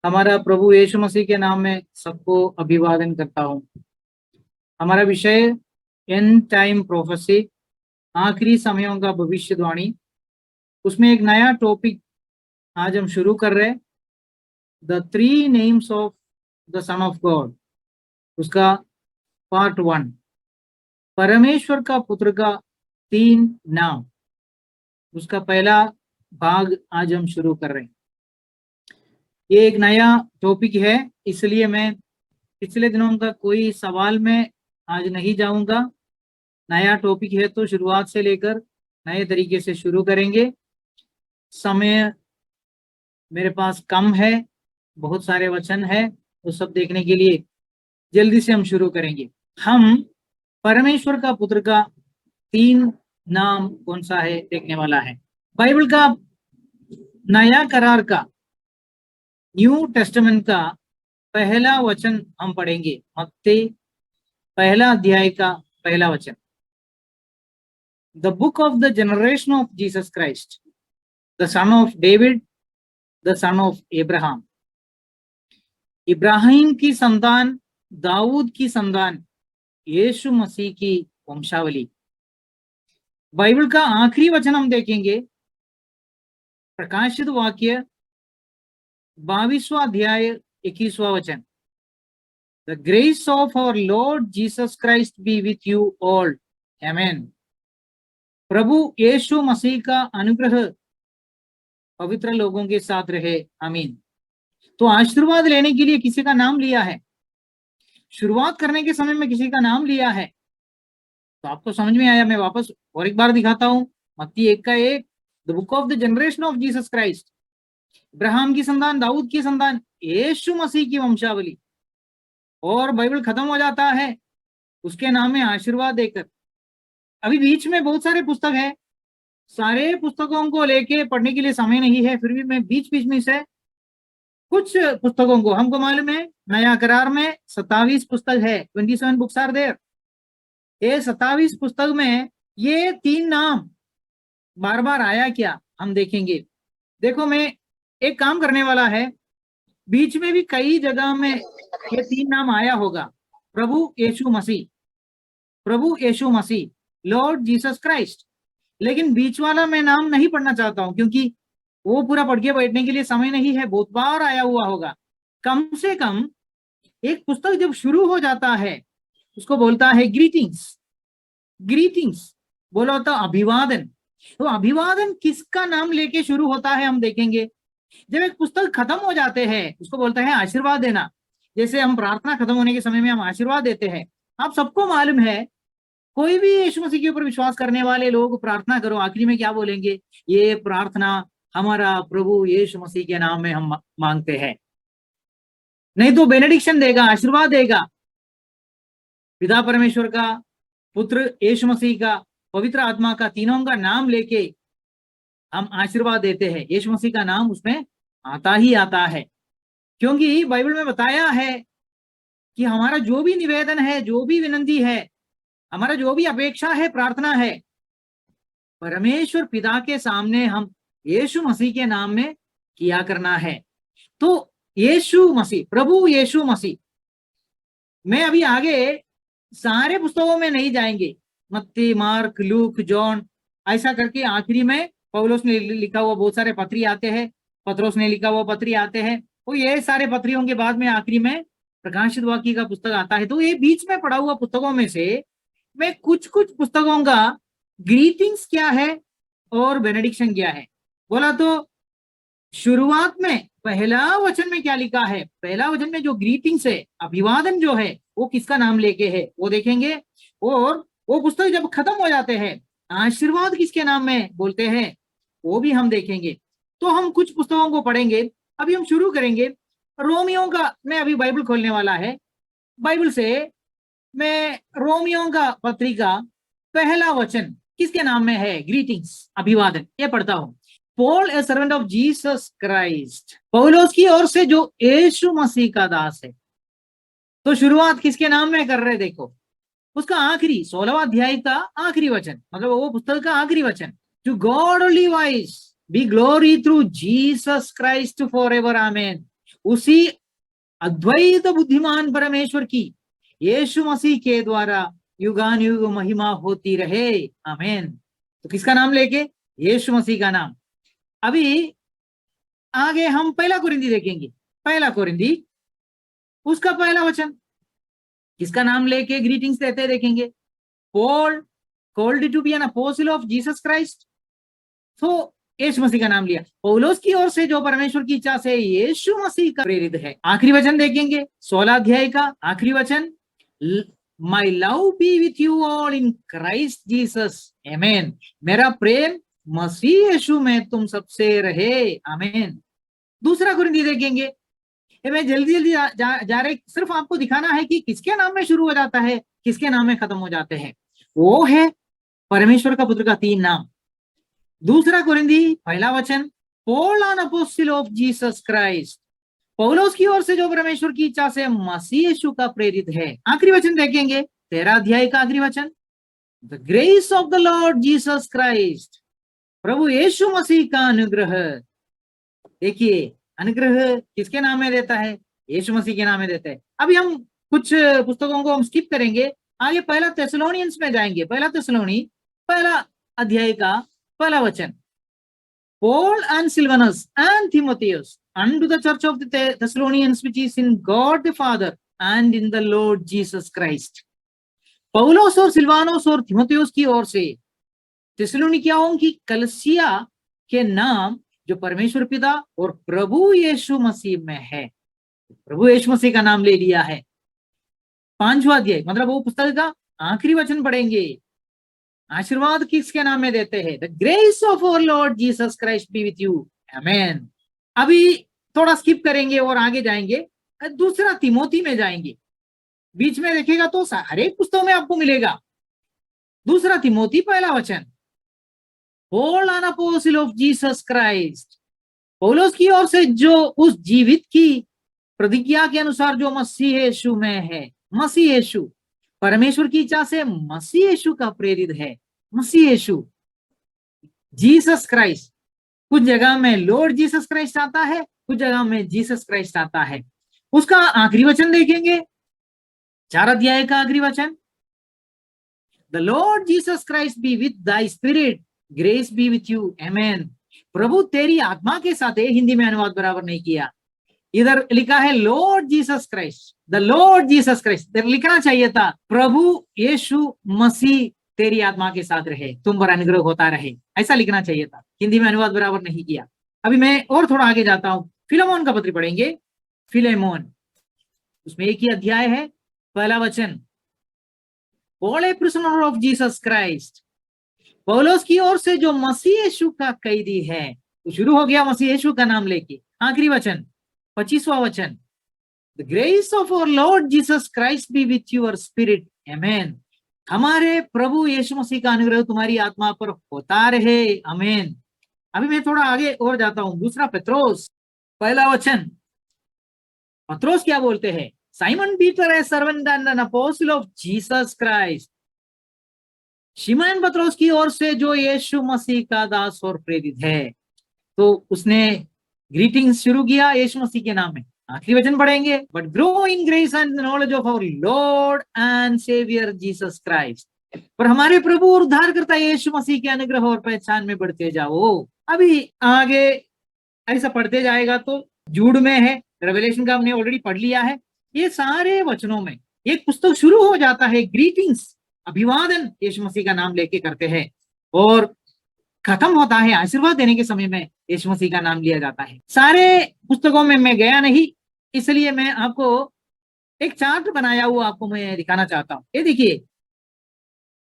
हमारा प्रभु यीशु मसीह के नाम में सबको अभिवादन करता हूँ। हमारा विषय एंड टाइम प्रोफेसी, आखिरी समयों का भविष्यवाणी। उसमें एक नया टॉपिक आज हम शुरू कर रहे हैं, the 3 names of the son of God. उसका पार्ट 1, परमेश्वर का पुत्र का 3 नाम। उसका पहला भाग आज हम शुरू कर रहे हैं। ये एक नया टॉपिक है, इसलिए मैं पिछले दिनों का कोई सवाल में आज नहीं जाऊंगा। नया टॉपिक है तो शुरुआत से लेकर नए तरीके से शुरू करेंगे। समय मेरे पास कम है, बहुत सारे वचन है, वो सब देखने के लिए जल्दी से हम शुरू करेंगे। हम परमेश्वर का पुत्र का 3 नाम कौन सा है देखने वाला है। बाइबल का नया करार का, न्यू टेस्टामेंट का पहला वचन हम पढ़ेंगे, मत्ती पहला अध्याय का पहला वचन। The book of the generation of Jesus Christ, the son of David, the son of Abraham. Ibrahim की संतान, दाऊद की संतान, यीशु मसीह की वंशावली। बाइबल का आखिरी वचन हम देखेंगे, प्रकाशित वाक्य 22वां अध्याय 21वां वचन। The grace of our Lord Jesus Christ be with you all, amen. प्रभु यीशु मसीह का अनुग्रह पवित्र लोगों के साथ रहे, आमीन। तो आशीर्वाद लेने के लिए किसी का नाम लिया है, शुरुआत करने के समय में किसी का नाम लिया है, तो आपको समझ में आया। मैं वापस और एक बार दिखाता हूं, मत्ती 1:1, the book of the generation of Jesus Christ, Ibrahim की संतान, दाऊद की संतान, यीशु मसीह की वंशावली। और बाइबल खत्म हो जाता है उसके नाम में आशीर्वाद देकर। अभी बीच में बहुत सारे पुस्तक है, सारे पुस्तकों को लेके पढ़ने के लिए समय नहीं है, फिर भी मैं बीच बीच में से कुछ पुस्तकों को, हमको मालूम है नया करार में 27 पुस्तक है, 27 बुक्स आर देयर। ये 27 पुस्तक में ये 3 नाम बार बार आया क्या, हम देखेंगे। देखो, मैं एक काम करने वाला है, बीच में भी कई जगह में ये 3 नाम आया होगा। प्रभु यीशु मसीह, प्रभु यीशु मसीह, लॉर्ड जीसस क्राइस्ट। लेकिन बीच वाला मैं नाम नहीं पढ़ना चाहता हूं, क्योंकि वो पूरा पढ़ के बैठने के लिए समय नहीं है, बहुत बार आया हुआ होगा। कम से कम एक पुस्तक जब शुरू हो जाता है उसको बोलता है ग्रीटिंग्स। ग्रीटिंग्स बोला होता अभिवादन। तो अभिवादन किसका नाम लेके शुरू होता है हम देखेंगे। जब एक पुस्तक खत्म हो जाते हैं उसको बोलता है आशीर्वाद देना। जैसे हम प्रार्थना खत्म होने के समय में हम आशीर्वाद देते हैं। आप सबको मालूम है, कोई भी यीशु मसीह के ऊपर विश्वास करने वाले लोग प्रार्थना करो, आखिरी में क्या बोलेंगे, ये प्रार्थना हमारा प्रभु यीशु मसीह के नाम में हम मांगते हैं। नहीं तो बेनेडिक्शन देगा, आशीर्वाद देगा। पिता परमेश्वर का, पुत्र यीशु मसीह का, पवित्र आत्मा का, तीनों का नाम लेके हम आशीर्वाद देते हैं। यीशु मसीह का नाम उसमें आता ही आता है, क्योंकि बाइबल में बताया है कि हमारा जो भी निवेदन है, जो भी विनती है, हमारा जो भी अपेक्षा है, प्रार्थना है, परमेश्वर पिता के सामने हम यीशु मसीह के नाम में किया करना है। तो यीशु मसीह, प्रभु यीशु मसीह, मैं अभी आगे सारे पुस्तकों में नहीं जाएंगे, मत्ती, मार्क, लूक, जॉन, ऐसा करके आखिरी में पौलुस ने लिखा हुआ बहुत सारे पत्री आते हैं, पत्रोस ने लिखा हुआ पत्री आते हैं। तो ये सारे पत्रियों के बाद में आखिरी में प्रकाशित वाक्य का पुस्तक आता है। तो ये बीच में पढ़ा हुआ पुस्तकों में से मैं कुछ कुछ पुस्तकों का ग्रीटिंग्स क्या है और बेनेडिक्शन क्या है बोला। तो शुरुआत में पहला वचन में क्या लिखा है, पहला वचन में जो ग्रीटिंग्स है, अभिवादन जो है, वो किसका नाम लेके है वो देखेंगे। और वो पुस्तक जब खत्म हो जाते हैं आशीर्वाद किसके नाम में बोलते हैं वो भी हम देखेंगे। तो हम कुछ पुस्तकों को पढ़ेंगे। अभी हम शुरू करेंगे रोमियो का। मैं अभी बाइबल खोलने वाला है, बाइबल से मैं रोमियो का पत्रिका पहला वचन किसके नाम में है, ग्रीटिंग्स, अभिवादन, ये पढ़ता हूं। Paul A servant of Jesus Christ, पौलुस की ओर से जो यीशु मसीह का दास है। तो शुरुआत किसके नाम में कर रहे, देखो उसका आखिरी 16वां अध्याय का आखिरी वचन, मतलब वो पुस्तक का आखिरी वचन। To God only wise be glory through Jesus Christ forever, amen. उसी अद्वैत बुद्धिमान परमेश्वर की यीशु मसीह के द्वारा युगान युग महिमा होती रहे, आमीन। तो किसका नाम लेके? यीशु मसीह का नाम। अभी आगे हम पहला कोरिंथी देखेंगे। पहला कोरिंथी उसका पहला वचन किसका नाम लेके ग्रीटिंग्स देते देखेंगे। Paul called to be an apostle of Jesus Christ, तो यीशु मसीह का नाम लिया। पौलुस की ओर से जो परमेश्वर की इच्छा से यीशु मसीह का प्रेरित है। आखिरी वचन देखेंगे 16 अध्याय का आखिरी वचन, my love be with you all in Christ Jesus, आमीन। मेरा प्रेम मसीह यीशु में तुम सबसे रहे, आमीन। दूसरा कोरिन्थी देखेंगे। मैं जल्दी जल्दी जा रहे, सिर्फ आपको दिखाना है कि किसके नाम में शुरू हो जाता है, किसके नाम में खत्म हो जाते हैं। वो है परमेश्वर का पुत्र का 3 नाम। दूसरा कोरिन्थी पहला वचन, Paul an apostle of Jesus Christ, पौलुस की ओर से जो परमेश्वर की इच्छा से मसीह यीशु का प्रेरित है। आखिरी वचन देखेंगे 13 अध्याय का आखिरी वचन, the grace of the Lord Jesus Christ, प्रभु यीशु मसीह का अनुग्रह। देखिए अनुग्रह किसके नाम में देता है? यीशु मसीह के नाम में देता है। अभी हम कुछ पुस्तकों को हम स्किप करेंगे, आगे पहला थेसलोनियंस में जाएंगे। पहला थेसलोनी पहला अध्याय का पहला वचन, Paul and Silvanus and Timotheus unto the church of the Thessalonians which is in God the Father and in the Lord Jesus Christ। पौलुस और सिल्वानोस और थिमोथियुस की ओर से थिस्सलुनीकियों की कलीसिया के नाम जो परमेश्वर पिता और प्रभु यीशु मसीह में है। प्रभु यीशु मसीह का नाम ले लिया है। 5वां अध्याय मतलब वो पुस्तक का आखिरी वचन पढ़ेंगे। आशीर्वाद किसके नाम में देते हैं? The grace of our Lord Jesus Christ be with you, आमीन। अभी थोड़ा स्किप करेंगे और आगे जाएंगे, दूसरा तिमोथी में जाएंगे। बीच में देखेगा तो हर एक पुस्तक में आपको मिलेगा। दूसरा तिमोथी पहला वचन, Paul an apostle of Jesus Christ, पौलुस की ओर से जो उस जीवित की प्रतिज्ञा के अनुसार जो मसीह यीशु में है। मसीह यीशु परमेश्वर की इच्छा से मसीह यीशु का प्रेरित है। मसीह यीशु जीसस क्राइस्ट, कुछ जगह में लॉर्ड जीसस क्राइस्ट आता है, कुछ जगह में जीसस क्राइस्ट आता है। उसका आखिरी वचन देखेंगे 4 अध्याय का आखिरी वचन, the Lord Jesus Christ be with Dai spirit, grace B with you, आमीन। प्रभु तेरी आत्मा के साथ है। हिंदी में अनुवाद बराबर नहीं किया, इधर लिखा है Lord Jesus Christ, the Lord Jesus Christ. इधर लिखना चाहिए था प्रभु यीशु मसीह तेरी आत्मा के साथ रहे, तुम पर अनुग्रह होता रहे, ऐसा लिखना चाहिए था। हिंदी में अनुवाद बराबर नहीं किया। अभी मैं और थोड़ा आगे जाता हूं। फिलेमोन का पत्र पढ़ेंगे। फिलेमोन उसमें एक ही अध्याय है, पहला वचन, Paul A prisoner of Jesus Christ, पौलुस की ओर से जो मसीह यीशु का कैदी है। तो शुरू हो गया मसीह यीशु का नाम लेके। आखिरी वचन 25वां वचन, the grace of our Lord Jesus Christ be with your spirit, आमीन। हमारे प्रभु यीशु मसीह का अनुग्रह तुम्हारी आत्मा पर होता रहे, आमीन। अभी मैं थोड़ा आगे और जाता हूं। दूसरा पत्रोस पहला वचन, पत्रोस क्या बोलते हैं? Simon Peter a servant and an apostle of Jesus Christ, शिमोन पत्रोस की ओर से जो यीशु मसीह का दास और प्रेरित है। तो उसने ग्रीटिंग्स शुरू किया यीशु मसीह के नाम में। आखिरी वचन पढ़ेंगे, but grow in grace and knowledge of our Lord and saviour Jesus Christ, पर हमारे प्रभु और उद्धारकर्ता यीशु मसीह के अनुग्रह और पहचान में बढ़ते जाओ। अभी आगे ऐसा पढ़ते जाएगा तो जूड में है, रेवलेशन का हमने ऑलरेडी पढ़ लिया है। ये सारे वचनों में एक पुस्तक शुरू हो जाता है, ग्रीटिंग्स, अभिवादन यीशु मसीह का नाम लेके करते हैं, और खत्म होता है आशीर्वाद देने के समय में यीशु मसीह का नाम लिया जाता है। सारे पुस्तकों में मैं गया नहीं, इसलिए मैं आपको एक चार्ट बनाया हुआ आपको मैं दिखाना चाहता हूं। ये देखिए,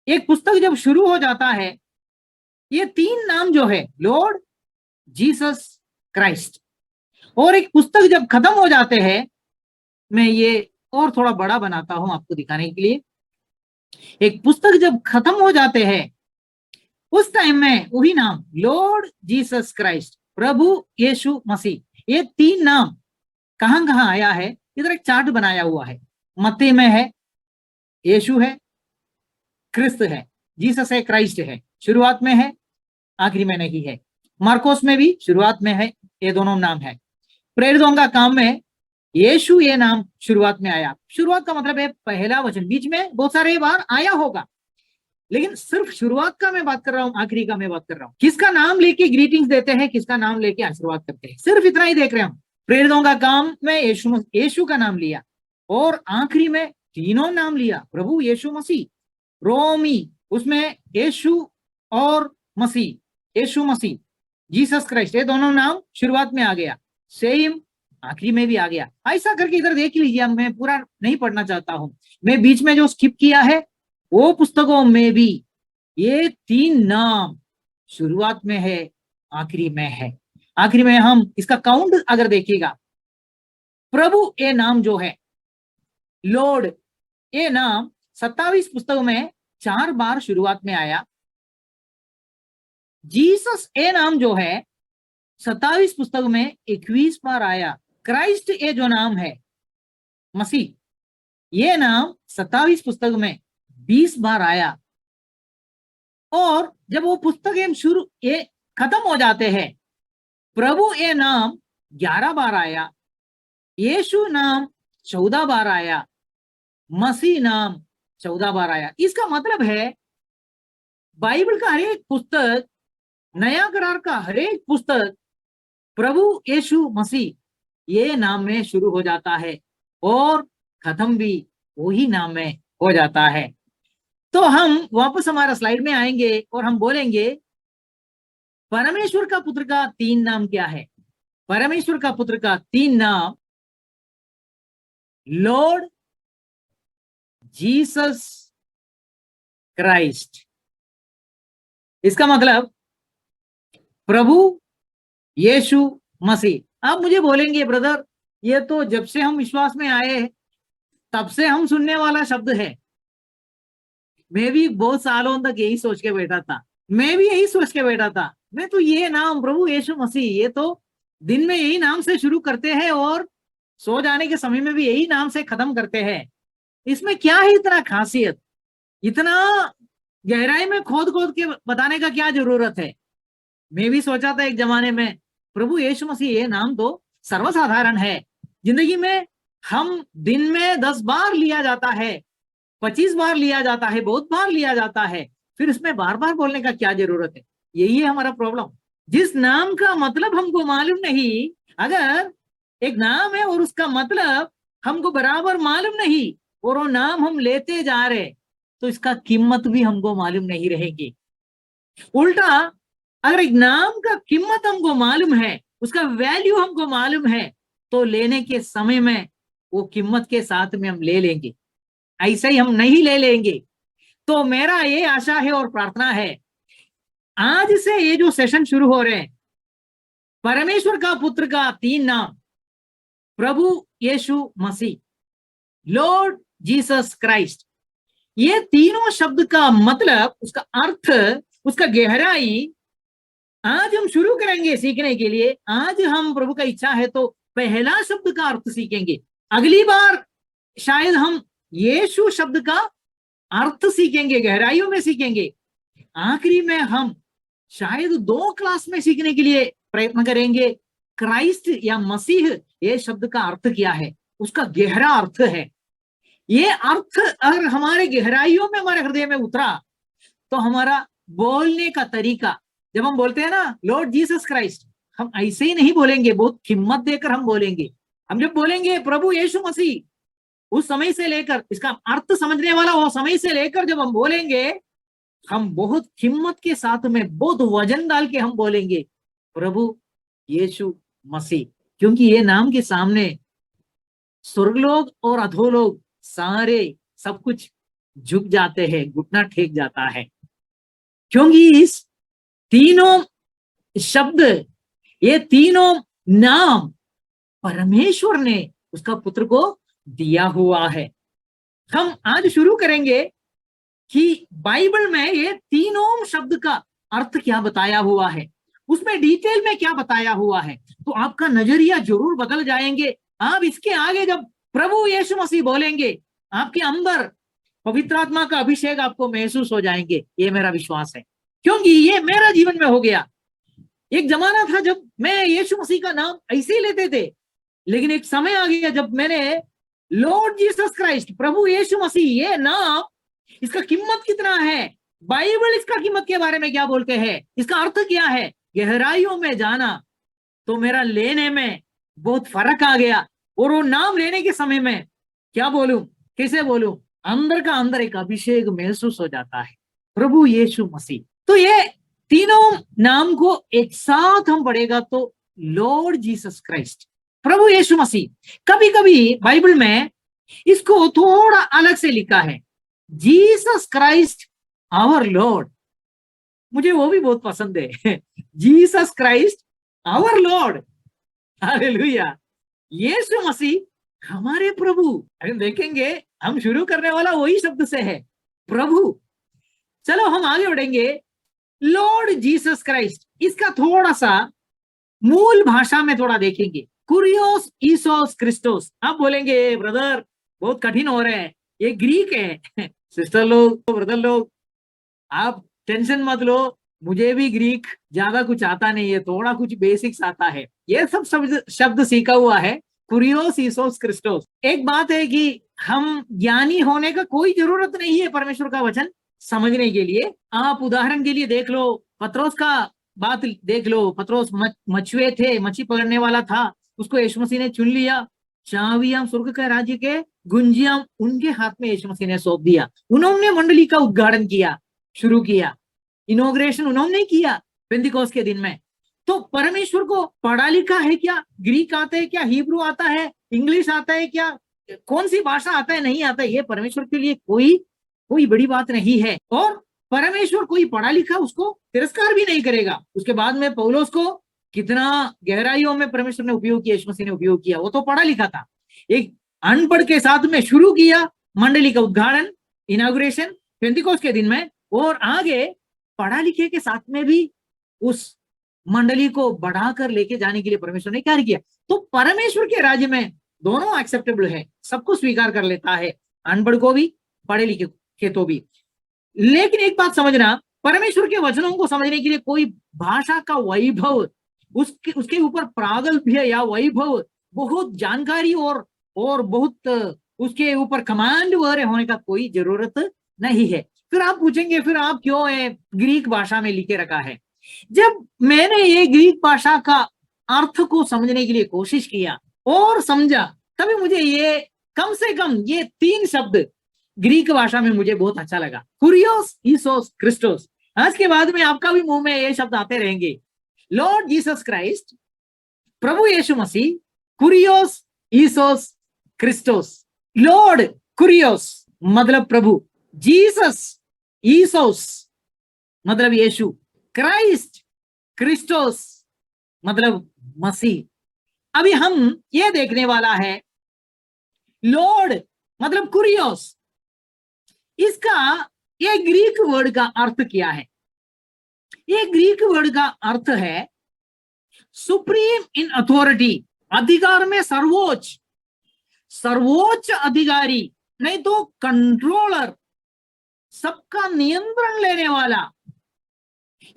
एक पुस्तक जब शुरू हो जाता है, ये 3 नाम जो है लॉर्ड जीसस क्राइस्ट, और एक पुस्तक जब खत्म हो जाते हैं, मैं ये और थोड़ा बड़ा बनाता हूं आपको दिखाने के लिए। एक पुस्तक जब खत्म हो जाते हैं उस टाइम में वही नाम लॉर्ड जीसस क्राइस्ट, प्रभु यीशु मसीह, ये 3 नाम कहां कहां आया है, इधर एक चार्ट बनाया हुआ है। मत्ती में है, यीशु है, क्रिस्त है, जीसस है, क्राइस्ट है, शुरुआत में है, आखिरी में नहीं है। मार्कोस में भी शुरुआत में है, ये दोनों नाम है। प्रेरितों का काम में यीशु ये नाम शुरुआत में आया। शुरुआत का मतलब है पहला वचन, बीच में बहुत सारे बार आया होगा, लेकिन सिर्फ शुरुआत का मैं बात कर रहा हूं, आखिरी का मैं बात कर रहा हूं। किसका नाम लेके ग्रीटिंग्स देते हैं, किसका नाम लेके आशीर्वाद करते हैं, सिर्फ इतना ही देख रहे हम। प्रेरितों का काम में यीशु का नाम लिया, और आखिरी में तीनों नाम लिया, प्रभु यीशु मसीह। रोमी उसमें यीशु और मसीह, यीशु मसीह, जीसस क्राइस्ट, ये दोनों नाम शुरुआत में आ गया, सेम आखिरी में भी आ गया। ऐसा करके इधर देख लीजिए, मैं पूरा नहीं पढ़ना चाहता हूं, मैं बीच में जो स्किप किया है वो पुस्तकों में भी ये तीन नाम शुरुआत में है, आखिरी में है। आखिरी में हम इसका काउंट अगर देखिएगा, प्रभु ये नाम जो है, लॉर्ड ये नाम 27 पुस्तकों में 4 बार शुरुआत में आया। जीसस ये नाम जो है 27 पुस्तकों में 21 बार आया। क्राइस्ट ये जो नाम है, मसीह, ये नाम 27 पुस्तक में 20 बार आया। और जब वो पुस्तकें शुरू ये खत्म हो जाते हैं, प्रभु ये नाम 11 बार आया, यीशु नाम 14 बार आया, मसीह नाम 14 बार आया। इसका मतलब है बाइबल का हर एक पुस्तक, नया करार का हर एक पुस्तक प्रभु यीशु मसीह ये नाम में शुरू हो जाता है और खत्म भी वही नाम में हो जाता है। तो हम वापस हमारा स्लाइड में आएंगे और हम बोलेंगे परमेश्वर का पुत्र का 3 नाम क्या है। परमेश्वर का पुत्र का 3 नाम, लॉर्ड जीसस क्राइस्ट। इसका मतलब प्रभु यीशु मसीह। आप मुझे बोलेंगे ब्रदर, ये तो जब से हम विश्वास में आए तब से हम सुनने वाला शब्द है। मैं भी बहुत सालों तक यही सोच के बैठा था, मैं भी यही सोच के बैठा था। मैं तो ये नाम प्रभु यीशु मसीह, ये तो दिन में यही नाम से शुरू करते हैं और सो जाने के समय में भी यही नाम से खत्म करते हैं। इसमें क्या है इतना खासियत, इतना गहराई में खोद खोद के बताने का क्या जरूरत है। मैं भी सोचा था एक जमाने में, प्रभु यीशु मसीह ये नाम तो सर्वसाधारण है, जिंदगी में हम दिन में 10 बार लिया जाता है, 25 बार लिया जाता है, बहुत बार लिया जाता है, फिर इसमें बार बार बोलने का क्या जरूरत है। यही है हमारा प्रॉब्लम। जिस नाम का मतलब हमको मालूम नहीं, अगर एक नाम है और उसका मतलब हमको बराबर मालूम नहीं और वो नाम हम लेते जा रहे, तो इसका कीमत भी हमको मालूम नहीं रहेगी। उल्टा अगर एक नाम का कीमत हमको मालूम है, उसका वैल्यू हमको मालूम है, तो लेने के समय में वो कीमत के साथ में हम ले लेंगे, ऐसे ही हम नहीं ले लेंगे। तो मेरा ये आशा है और प्रार्थना है, आज से ये जो सेशन शुरू हो रहे हैं, परमेश्वर का पुत्र का 3 नाम, प्रभु यीशु मसीह, लॉर्ड जीसस क्राइस्ट, ये तीनों शब्द का मतलब, उसका अर्थ, उसका गहराई आज हम शुरू करेंगे सीखने के लिए। आज हम, प्रभु का इच्छा है तो पहला शब्द का अर्थ सीखेंगे, अगली बार शायद हम यीशु शब्द का अर्थ सीखेंगे, गहराइयों में सीखेंगे, आखिरी में हम शायद 2 क्लास में सीखने के लिए प्रयत्न करेंगे क्राइस्ट या मसीह ये शब्द का अर्थ क्या है, उसका गहरा अर्थ है। ये अर्थ अगर हमारे गहराइयों में, हमारे हृदय में उतरा, तो हमारा बोलने का तरीका, जब हम बोलते हैं ना लॉर्ड जीसस क्राइस्ट, हम ऐसे ही नहीं बोलेंगे, बहुत हिम्मत देकर हम बोलेंगे। हम जब बोलेंगे प्रभु यीशु मसीह, उस समय से लेकर, इसका अर्थ समझने वाला वो समय से लेकर जब हम बोलेंगे, हम बहुत हिम्मत के साथ में, बहुत वजन डाल के हम बोलेंगे प्रभु यीशु मसीह, क्योंकि ये नाम के सामने स्वर्गलोक और अधोलोक सारे सब कुछ झुक जाते हैं, घुटना टेक जाता है, क्योंकि इस तीनों शब्द, ये तीनों नाम परमेश्वर ने उसका पुत्र को दिया हुआ है। हम आज शुरू करेंगे कि बाइबल में ये तीनों शब्द का अर्थ क्या बताया हुआ है, उसमें डिटेल में क्या बताया हुआ है, तो आपका नजरिया जरूर बदल जाएंगे। आप इसके आगे जब प्रभु यीशु मसीह बोलेंगे, आपके अंदर पवित्र आत्मा का अभिषेक आपको महसूस हो जाएंगे, ये मेरा विश्वास है, क्योंकि ये मेरा जीवन में हो गया। एक जमाना था जब मैं यीशु मसीह का नाम ऐसे ही लेते थे, लेकिन एक समय आ गया जब मैंने लॉर्ड जीसस क्राइस्ट, प्रभु यीशु मसीह, ये नाम, इसका कीमत कितना है, बाइबल इसका कीमत के बारे में क्या बोलते हैं, इसका अर्थ क्या है, गहराइयों में जाना, तो मेरा लेने में बहुत फर्क आ गया। और वो नाम लेने के समय में क्या बोलूं, कैसे बोलूं, अंदर का अंदर एक अभिषेक महसूस हो जाता है, प्रभु यीशु मसीह। तो ये तीनों नाम को एक साथ हम पढ़ेगा तो लॉर्ड जीसस क्राइस्ट, प्रभु यीशु मसीह। कभी कभी बाइबल में इसको थोड़ा अलग से लिखा है, जीसस क्राइस्ट आवर लॉर्ड, मुझे वो भी बहुत पसंद है Jesus Christ our Lord, hallelujah, Yeshu Masih हमारे प्रभु। हम देखेंगे, हम शुरू करने वाला वही शब्द से है, प्रभु। चलो हम आगे बढ़ेंगे, लॉर्ड जीसस क्राइस्ट, इसका थोड़ा सा मूल भाषा में थोड़ा देखेंगे, कुरियोस ईसोस क्रिस्टोस। आप बोलेंगे ब्रदर बहुत कठिन हो रहा है, ये ग्रीक है सिस्टर लोग, ब्रदर लोग, आप टेंशन मत लो, मुझे भी ग्रीक ज्यादा कुछ आता नहीं है, थोड़ा कुछ बेसिक्स आता है, ये सब शब्द सीखा हुआ है, कुरियोस ईसोस क्रिस्टोस। एक बात है कि हम ज्ञानी होने का कोई जरूरत नहीं है परमेश्वर का वचन समझने के लिए। आप उदाहरण के लिए देख लो, पत्रोस का बात देख लो, पत्रोस मछुए थे, मछली पकड़ने वाला था, उसको यीशु मसीह ने चुन लिया, चाबियां स्वर्ग के राज्य के गुंजियां उनके हाथ में यीशु मसीह ने सौंप दिया, उन्होंने मंडली का उद्घाटन किया, शुरू किया, इनॉग्रेशन उन्होंने किया पेंतिकोस्त के दिन में। तो परमेश्वर को पढ़ा लिखा है क्या, ग्रीक आता है क्या, हिब्रू आता है, इंग्लिश आता है क्या, कौन सी भाषा आता है नहीं आता है, ये परमेश्वर के लिए कोई बड़ी बात नहीं है। और परमेश्वर कोई पढ़ा लिखा उसको तिरस्कार भी नहीं करेगा। उसके बाद में पौलुस को कितना गहराइयों में परमेश्वर ने उपयोग किया, यीशु मसीह ने उपयोग किया, वो तो पढ़ा लिखा था, एक अनपढ़ के साथ में शुरू किया मंडली का उद्घाटन, इनॉग्रेशन पेंतिकोस्त के दिन में, और आगे पढ़ा लिखे के साथ में भी उस मंडली को बढ़ाकर लेके जाने के लिए परमेश्वर ने क्या किया। तो परमेश्वर के राज्य में दोनों एक्सेप्टेबल है, सबको स्वीकार कर लेता है, अनपढ़ को भी, पढ़े लिखे के तो भी। लेकिन एक बात समझना, परमेश्वर के वचनों को समझने के लिए कोई भाषा का वैभव, उसके ऊपर प्रागल्भ्य या वैभव, बहुत जानकारी और बहुत उसके ऊपर कमांड वगैरह होने का कोई जरूरत नहीं है। फिर आप पूछेंगे फिर आप क्यों है ग्रीक भाषा में लिखे रखा है। जब मैंने ये ग्रीक भाषा का अर्थ को समझने के लिए कोशिश किया और समझा, तभी मुझे ये कम से कम ये 3 शब्द ग्रीक भाषा में मुझे बहुत अच्छा लगा, कुरियोस ईसोस क्रिस्टोस। आज के बाद में आपका भी मुंह में ये शब्द आते रहेंगे, लॉर्ड जीसस क्राइस्ट, प्रभु यीशु मसीह, कुरियोस ईसोस क्रिस्टोस। लॉर्ड कुरियोस मतलब प्रभु, जीसस ईसोस मतलब यीशु, क्राइस्ट क्रिस्टोस मतलब मसीह। अभी हम ये देखने वाला है, लॉर्ड मतलब कुरियोस, इसका ये ग्रीक वर्ड का अर्थ क्या है। ये ग्रीक वर्ड का अर्थ है सुप्रीम इन अथॉरिटी, अधिकार में सर्वोच्च, सर्वोच्च अधिकारी, नहीं तो कंट्रोलर, सबका नियंत्रण लेने वाला।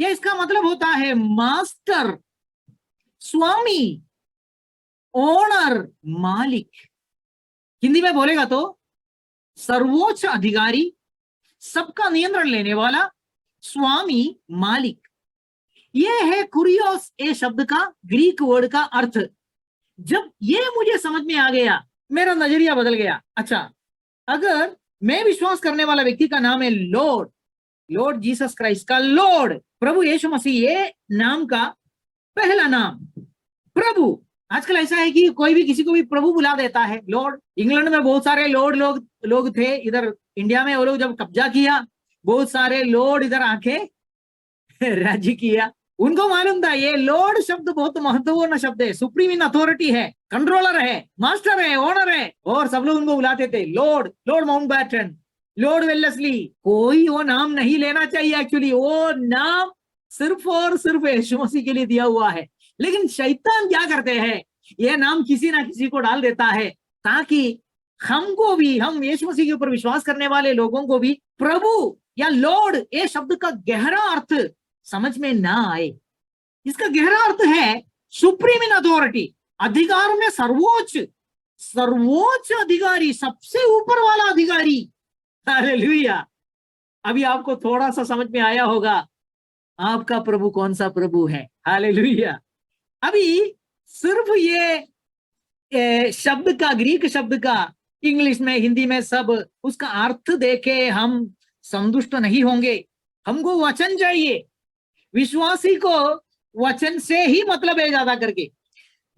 यह इसका मतलब होता है मास्टर, स्वामी, ओनर, मालिक। हिंदी में बोलेगा तो सर्वोच्च अधिकारी, सबका नियंत्रण लेने वाला, स्वामी, मालिक। यह है कुरियोस ए शब्द का ग्रीक वर्ड का अर्थ। जब ये मुझे समझ में आ गया, मेरा नजरिया बदल गया। अच्छा, अगर मैं विश्वास करने वाला व्यक्ति का नाम है लॉर्ड, लॉर्ड जीसस क्राइस्ट का लॉर्ड, प्रभु यीशु मसीह, ये नाम का पहला नाम प्रभु। आजकल ऐसा है कि कोई भी किसी को भी प्रभु बुला देता है, लॉर्ड। इंग्लैंड में बहुत सारे लॉर्ड लोग थे, इधर इंडिया में वो लोग जब कब्जा किया, बहुत सारे लॉर्ड इधर आके राज्य किया। उनको मालूम था ये लॉर्ड शब्द बहुत महत्वपूर्ण शब्द है, सुप्रीम इन अथॉरिटी है, कंट्रोलर है, मास्टर है, ओनर है, और सब लोग उनको बुलाते थे लॉर्ड, लॉर्ड माउंटबैटन, लॉर्ड वेल्लेस्ली। कोई वो नाम नहीं लेना चाहिए, एक्चुअली वो नाम सिर्फ और सिर्फ यीशु मसीह के लिए दिया हुआ है। लेकिन शैतान क्या करते हैं, यह नाम किसी ना किसी को डाल देता है, ताकि हमको भी, हम यीशु मसीह के ऊपर विश्वास करने वाले लोगों को भी प्रभु या लॉर्ड ये शब्द का गहरा अर्थ समझ में ना आए। इसका गहरा अर्थ है सुप्रीम इन अथॉरिटी, अधिकार में सर्वोच्च, सर्वोच्च अधिकारी, सबसे ऊपर वाला अधिकारी। हालेलुया। अभी आपको थोड़ा सा समझ में आया होगा आपका प्रभु कौन सा प्रभु है। हालेलुया। अभी सिर्फ ये शब्द का, ग्रीक शब्द का इंग्लिश में, हिंदी में सब उसका अर्थ देके हम संतुष्ट नहीं होंगे। हमको वचन चाहिए। विश्वासी को वचन से ही मतलब है ज्यादा करके।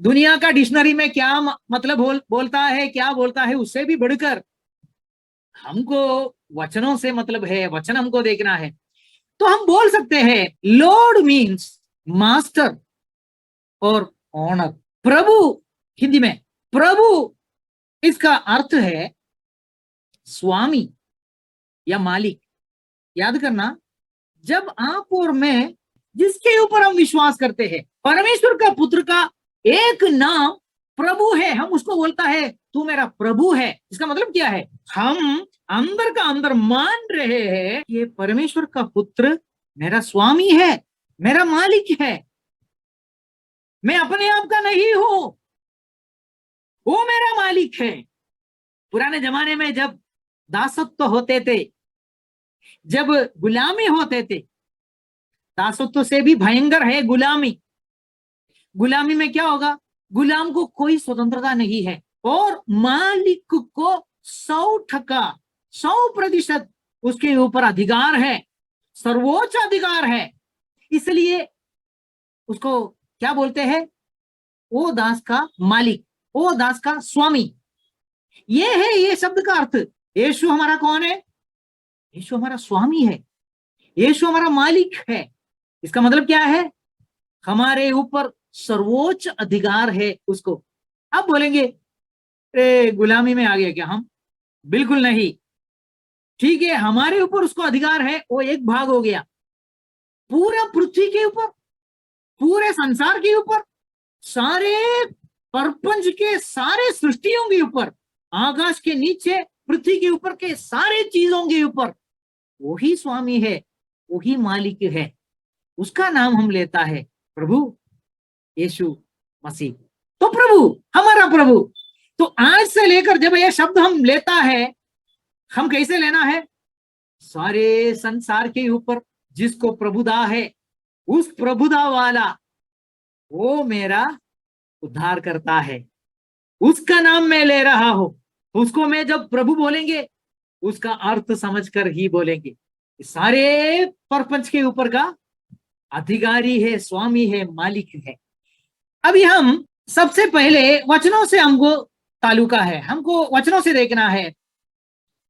दुनिया का डिक्शनरी में क्या मतलब बोलता है, क्या बोलता है, उससे भी बढ़कर हमको वचनों से मतलब है। वचन हमको देखना है। तो हम बोल सकते हैं लॉर्ड मीन्स मास्टर और ऑनर। प्रभु, हिंदी में प्रभु, इसका अर्थ है स्वामी या मालिक। याद करना, जब आप और मैं जिसके ऊपर हम विश्वास करते हैं, परमेश्वर का पुत्र का एक नाम प्रभु है, हम उसको बोलता है तू मेरा प्रभु है। इसका मतलब क्या है? हम अंदर का अंदर मान रहे हैं ये परमेश्वर का पुत्र मेरा स्वामी है, मेरा मालिक है। मैं अपने आप का नहीं हूं, वो मेरा मालिक है। पुराने जमाने में जब दासत्व होते थे, जब गुलामी होते थे, दासत्व से भी भयंकर है गुलामी। गुलामी में क्या होगा? गुलाम को कोई स्वतंत्रता नहीं है और मालिक को 100% उसके ऊपर अधिकार है, सर्वोच्च अधिकार है। इसलिए उसको क्या बोलते हैं? वो दास का मालिक, वो दास का स्वामी। ये है ये शब्द का अर्थ। यीशु हमारा कौन है? यीशु हमारा स्वामी है, यीशु हमारा मालिक है। इसका मतलब क्या है? हमारे ऊपर सर्वोच्च अधिकार है उसको। आप बोलेंगे गुलामी में आ गया क्या हम? बिल्कुल नहीं। ठीक है, हमारे ऊपर उसको अधिकार है, वो एक भाग हो गया। पूरा पृथ्वी के ऊपर, पूरे संसार के ऊपर, सारे प्रपंच के सारे सृष्टियों के ऊपर, आकाश के नीचे, पृथ्वी के ऊपर के सारे चीजों के ऊपर वही स्वामी है, वही मालिक है। उसका नाम हम लेता है प्रभु यीशु मसीह। तो प्रभु, हमारा प्रभु। तो आज से लेकर जब यह शब्द हम लेता है, हम कैसे लेना है? सारे संसार के ऊपर जिसको प्रभुदा है, उस प्रभुदा वाला वो मेरा उद्धार करता है, उसका नाम मैं ले रहा हूं। उसको मैं जब प्रभु बोलेंगे, उसका अर्थ समझकर ही बोलेंगे। सारे प्रपंच के ऊपर का अधिकारी है, स्वामी है, मालिक है। अभी हम सबसे पहले वचनों से हमको ताल्लुका है, हमको वचनों से देखना है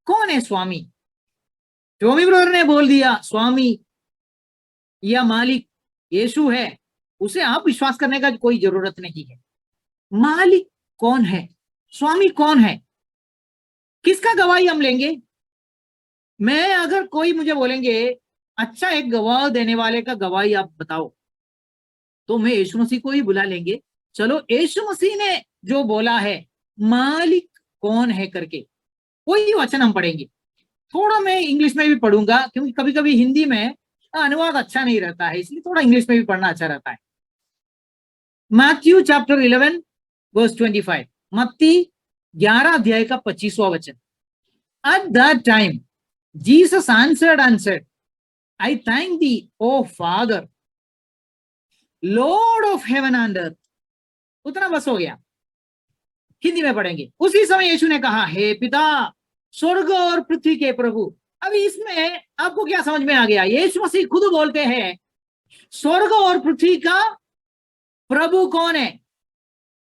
कौन है स्वामी। टोमी ब्रदर ने बोल दिया स्वामी या मालिक यीशु है, उसे आप विश्वास करने का कोई जरूरत नहीं है। मालिक कौन है? स्वामी कौन है? किसका गवाही हम लेंगे? मैं अगर कोई मुझे बोलेंगे अच्छा एक गवाह देने वाले का गवाही आप बताओ, तो मैं यीशु मसीह को ही बुला लेंगे। चलो यीशु मसीह ने जो बोला है मालिक कौन है करके, वही वचन हम पढ़ेंगे। थोड़ा मैं इंग्लिश में भी पढ़ूंगा क्योंकि कभी कभी हिंदी में अनुवाद अच्छा नहीं रहता है, इसलिए थोड़ा इंग्लिश में भी पढ़ना अच्छा रहता है। मैथ्यू चैप्टर 11 वर्स 25, मत्ती 11 अध्याय का 25वां वचन। At that time Jesus answered and said, I thank thee O Father, Lord of heaven and earth. उतना बस हो गया। हिंदी में पढ़ेंगे। उसी समय यीशु ने कहा, हे पिता, स्वर्ग और पृथ्वी के प्रभु। अभी इसमें आपको क्या समझ में आ गया? यीशु मसीह खुद बोलते हैं स्वर्ग और पृथ्वी का प्रभु कौन है?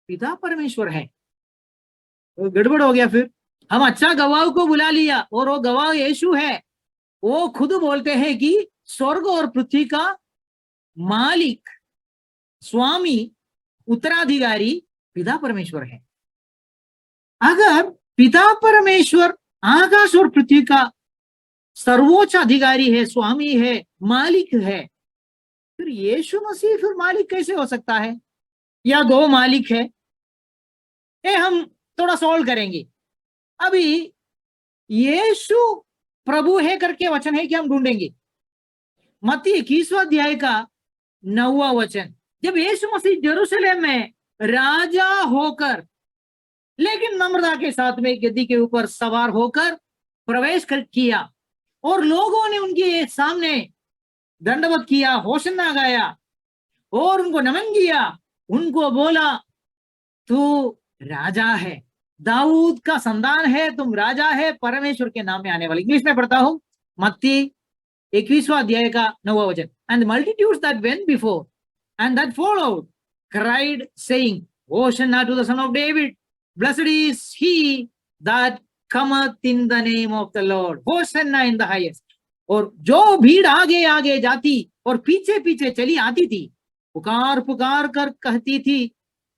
पिता परमेश्वर है। तो गड़बड़ हो गया। फिर हम अच्छा गवाह को बुला लिया और वो गवाह यीशु है। वो खुद बोलते हैं कि स्वर्ग और पृथ्वी का मालिक, स्वामी, उत्तराधिकारी पिता परमेश्वर है। अगर पिता परमेश्वर आकाश और पृथ्वी का सर्वोच्च अधिकारी है, स्वामी है, मालिक है, फिर यीशु मसीह फिर मालिक कैसे हो सकता है? या दो मालिक है? ये हम थोड़ा सॉल्व करेंगे। अभी यीशु प्रभु है करके वचन है कि हम ढूंढेंगे। मत्ती 21वां अध्याय का 9वां वचन। जब यीशु मसीह यरूशलेम में राजा होकर, लेकिन नम्रता के साथ में गद्दी के ऊपर सवार होकर प्रवेश किया और लोगों ने उनके सामने दंडवत किया, होशन्ना गाया और उनको नमन किया। उनको बोला तू राजा है, दाऊद का संतान है, तुम राजा है, परमेश्वर के नाम में आने वाले। इंग्लिश में पढ़ता हूं, मत्ती 21वां अध्याय का 9वां वचन। And multitudes that went before and that followed cried saying, Hosanna to the son of David, blessed is he that cometh in the name of the Lord, Hosanna in the highest। और जो भीड़ आगे आगे जाती और पीछे पीछे चली आती थी, पुकार पुकार कर कहती थी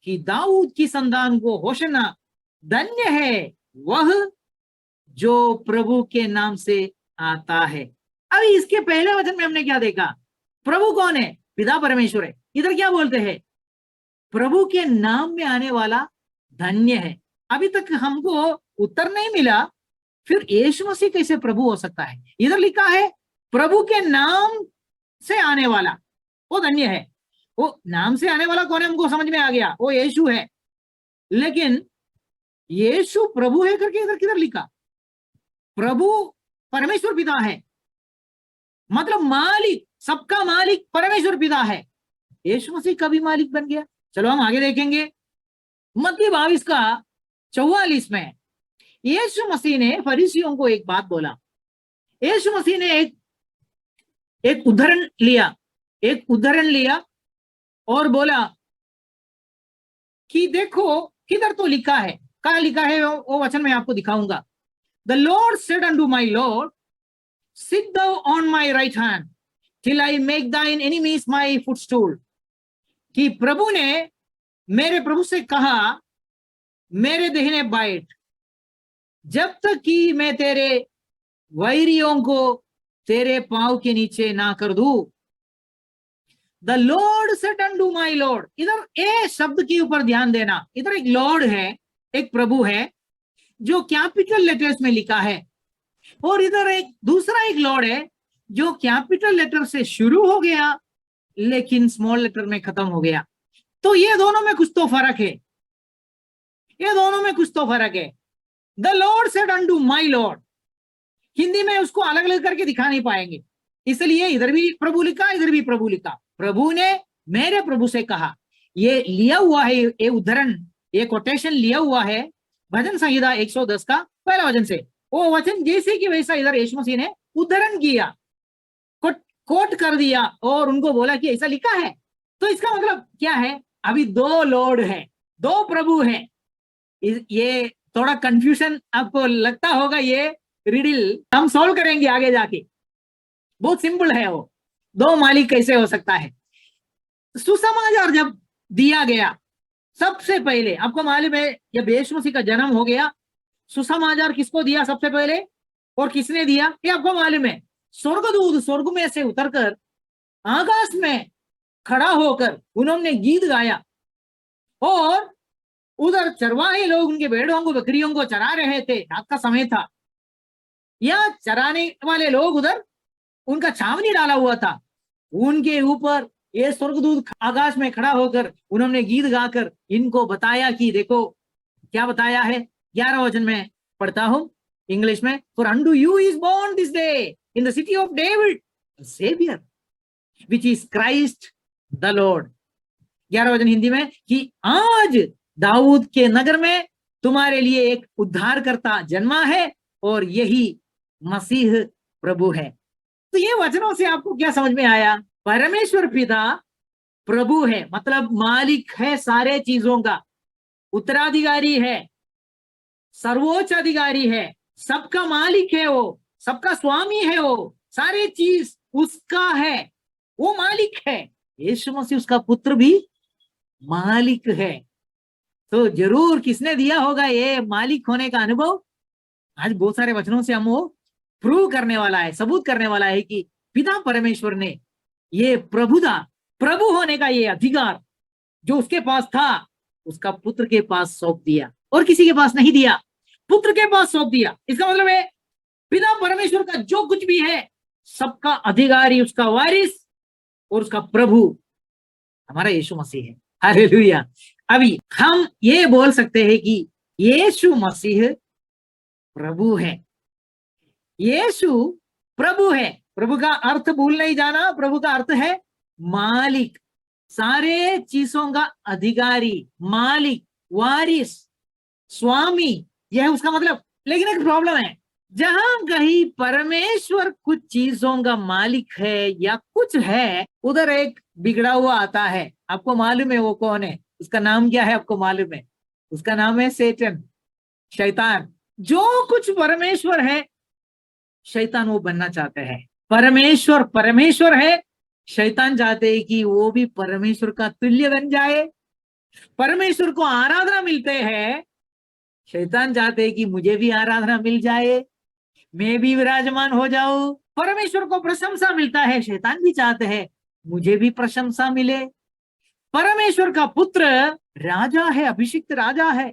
कि दाऊद की संतान को होशन्ना, धन्य है वह जो प्रभु के नाम से आता है। अभी इसके पहले वचन में हमने क्या देखा? प्रभु कौन है? पिता परमेश्वर है। इधर क्या बोलते हैं? प्रभु के नाम में आने वाला धन्य है। अभी तक हमको उत्तर नहीं मिला, फिर यीशु मसीह कैसे प्रभु हो सकता है? इधर लिखा है प्रभु के नाम से आने वाला वो धन्य है। वो नाम से आने वाला कौन है हमको समझ में आ गया, वो यीशु है। लेकिन यीशु प्रभु है करके इधर किधर लिखा? प्रभु परमेश्वर पिता है, मतलब मालिक, सबका मालिक परमेश्वर पिता है। यीशु मसीह का भी मालिक बन गया। चलो हम आगे देखेंगे, मत्ती 22 का 44 में यीशु मसीह ने फरीसियों को एक बात बोला। यीशु मसीह ने एक उदाहरण लिया और बोला कि देखो किधर तो लिखा है, कहा लिखा है वो वचन मैं आपको दिखाऊंगा। The Lord said unto my Lord, sit thou on my right hand till I make thine enemies my footstool। कि प्रभु ने मेरे प्रभु से कहा, मेरे दाहिने बैठ, जब तक कि मैं तेरे वैरियों को तेरे पांव के नीचे ना कर दूं। The Lord said unto my Lord, इधर ए शब्द के ऊपर ध्यान देना। इधर एक लॉर्ड है, एक प्रभु है जो कैपिटल लेटर्स में लिखा है, और इधर एक दूसरा एक लॉर्ड है जो कैपिटल लेटर से शुरू हो गया लेकिन स्मॉल लेटर में खत्म हो गया। तो ये दोनों में कुछ तो फर्क है, ये दोनों में कुछ तो फर्क है। The Lord said unto my Lord, Hindi में उसको अलग अलग करके दिखा नहीं पाएंगे, इसलिए इधर भी प्रभु लिखा, इधर भी प्रभु लिखा। प्रभु ने मेरे प्रभु से कहा, ये लिया हुआ है, ये उदाहरण, ये कोटेशन लिया हुआ है भजन संहिता 110 का पहला वचन से। वो वचन जैसे कि वैसा इधर यीशु मसीह ने उदाहरण किया, कोट कर दिया और उनको बोला कि ऐसा लिखा है। तो इसका मतलब क्या है? अभी दो लॉर्ड है, दो प्रभु है। ये थोड़ा कंफ्यूजन आपको लगता होगा, ये रिडल हम सॉल्व करेंगे आगे जाके। बहुत सिंपल है वो, दो मालिक कैसे हो सकता है। सुसमाचार जब दिया गया सबसे पहले, आपको मालूम है जब यीशु मसीह का जन्म हो गया, सुसमाचार किसको दिया सबसे पहले और किसने दिया ये आपको मालूम है? स्वर्गदूत स्वर्ग में से उतरकर आकाश में खड़ा होकर उन्होंने गीत गाया, और उधर चरवाहे लोग उनके भेड़ों को बकरियों को चरा रहे थे, रात का समय था, या चराने वाले लोग उधर उनका छावनी डाला हुआ था, उनके ऊपर ये स्वर्गदूत आकाश में खड़ा होकर उन्होंने गीत गाकर इनको बताया कि देखो क्या बताया है। 11 वचन में पढ़ता हूं इंग्लिश में, for unto you is born this day in the city of David a savior which is Christ the Lord। 11 वचन हिंदी में कि आज दाऊद के नगर में तुम्हारे लिए एक उद्धारकर्ता जन्मा है और यही मसीह प्रभु है। तो ये वचनों से आपको क्या समझ में आया? परमेश्वर पिता प्रभु है, मतलब मालिक है सारे चीजों का, उत्तराधिकारी है, सर्वोच्च अधिकारी है, सबका मालिक है, वो सबका स्वामी है, वो सारे चीज उसका है, वो मालिक है। यीशु मसीह उसका पुत्र भी मालिक है। तो जरूर किसने दिया होगा ये मालिक होने का अनुभव? आज बहुत सारे वचनों से हम वो प्रूव करने वाला है, सबूत करने वाला है कि पिता परमेश्वर ने ये प्रभु होने का ये अधिकार जो उसके पास था उसका पुत्र के पास सौंप दिया, और किसी के पास नहीं दिया, पुत्र के पास सौंप दिया। इसका मतलब है पिता परमेश्वर का जो कुछ भी है सबका अधिकारी, उसका वारिस और उसका प्रभु हमारा यीशु मसीह है। हालेलुया। अभी हम ये बोल सकते हैं कि यीशु मसीह प्रभु है। यीशु प्रभु है। प्रभु का अर्थ भूल नहीं जाना। प्रभु का अर्थ है मालिक, सारे चीजों का अधिकारी, मालिक, वारिस, स्वामी, यह है उसका मतलब। लेकिन एक प्रॉब्लम है, जहां कहीं परमेश्वर कुछ चीजों का मालिक है या कुछ है, उधर एक बिगड़ा हुआ आता है। आपको मालूम है वो कौन है? उसका नाम क्या है? आपको मालूम है? उसका नाम है सेटन, शैतान। जो कुछ परमेश्वर है, शैतान वो बनना चाहते हैं। परमेश्वर परमेश्वर है, शैतान चाहते हैं कि वो भी परमेश्वर का तुल्य बन जाए। परमेश्वर को आराधना मिलते हैं, शैतान चाहते हैं कि मुझे भी आराधना मिल जाए, मैं भी विराजमान हो जाऊं। परमेश्वर को प्रशंसा मिलता है, शैतान भी चाहते हैं मुझे भी प्रशंसा मिले। परमेश्वर का पुत्र राजा है, अभिषिक्त राजा है,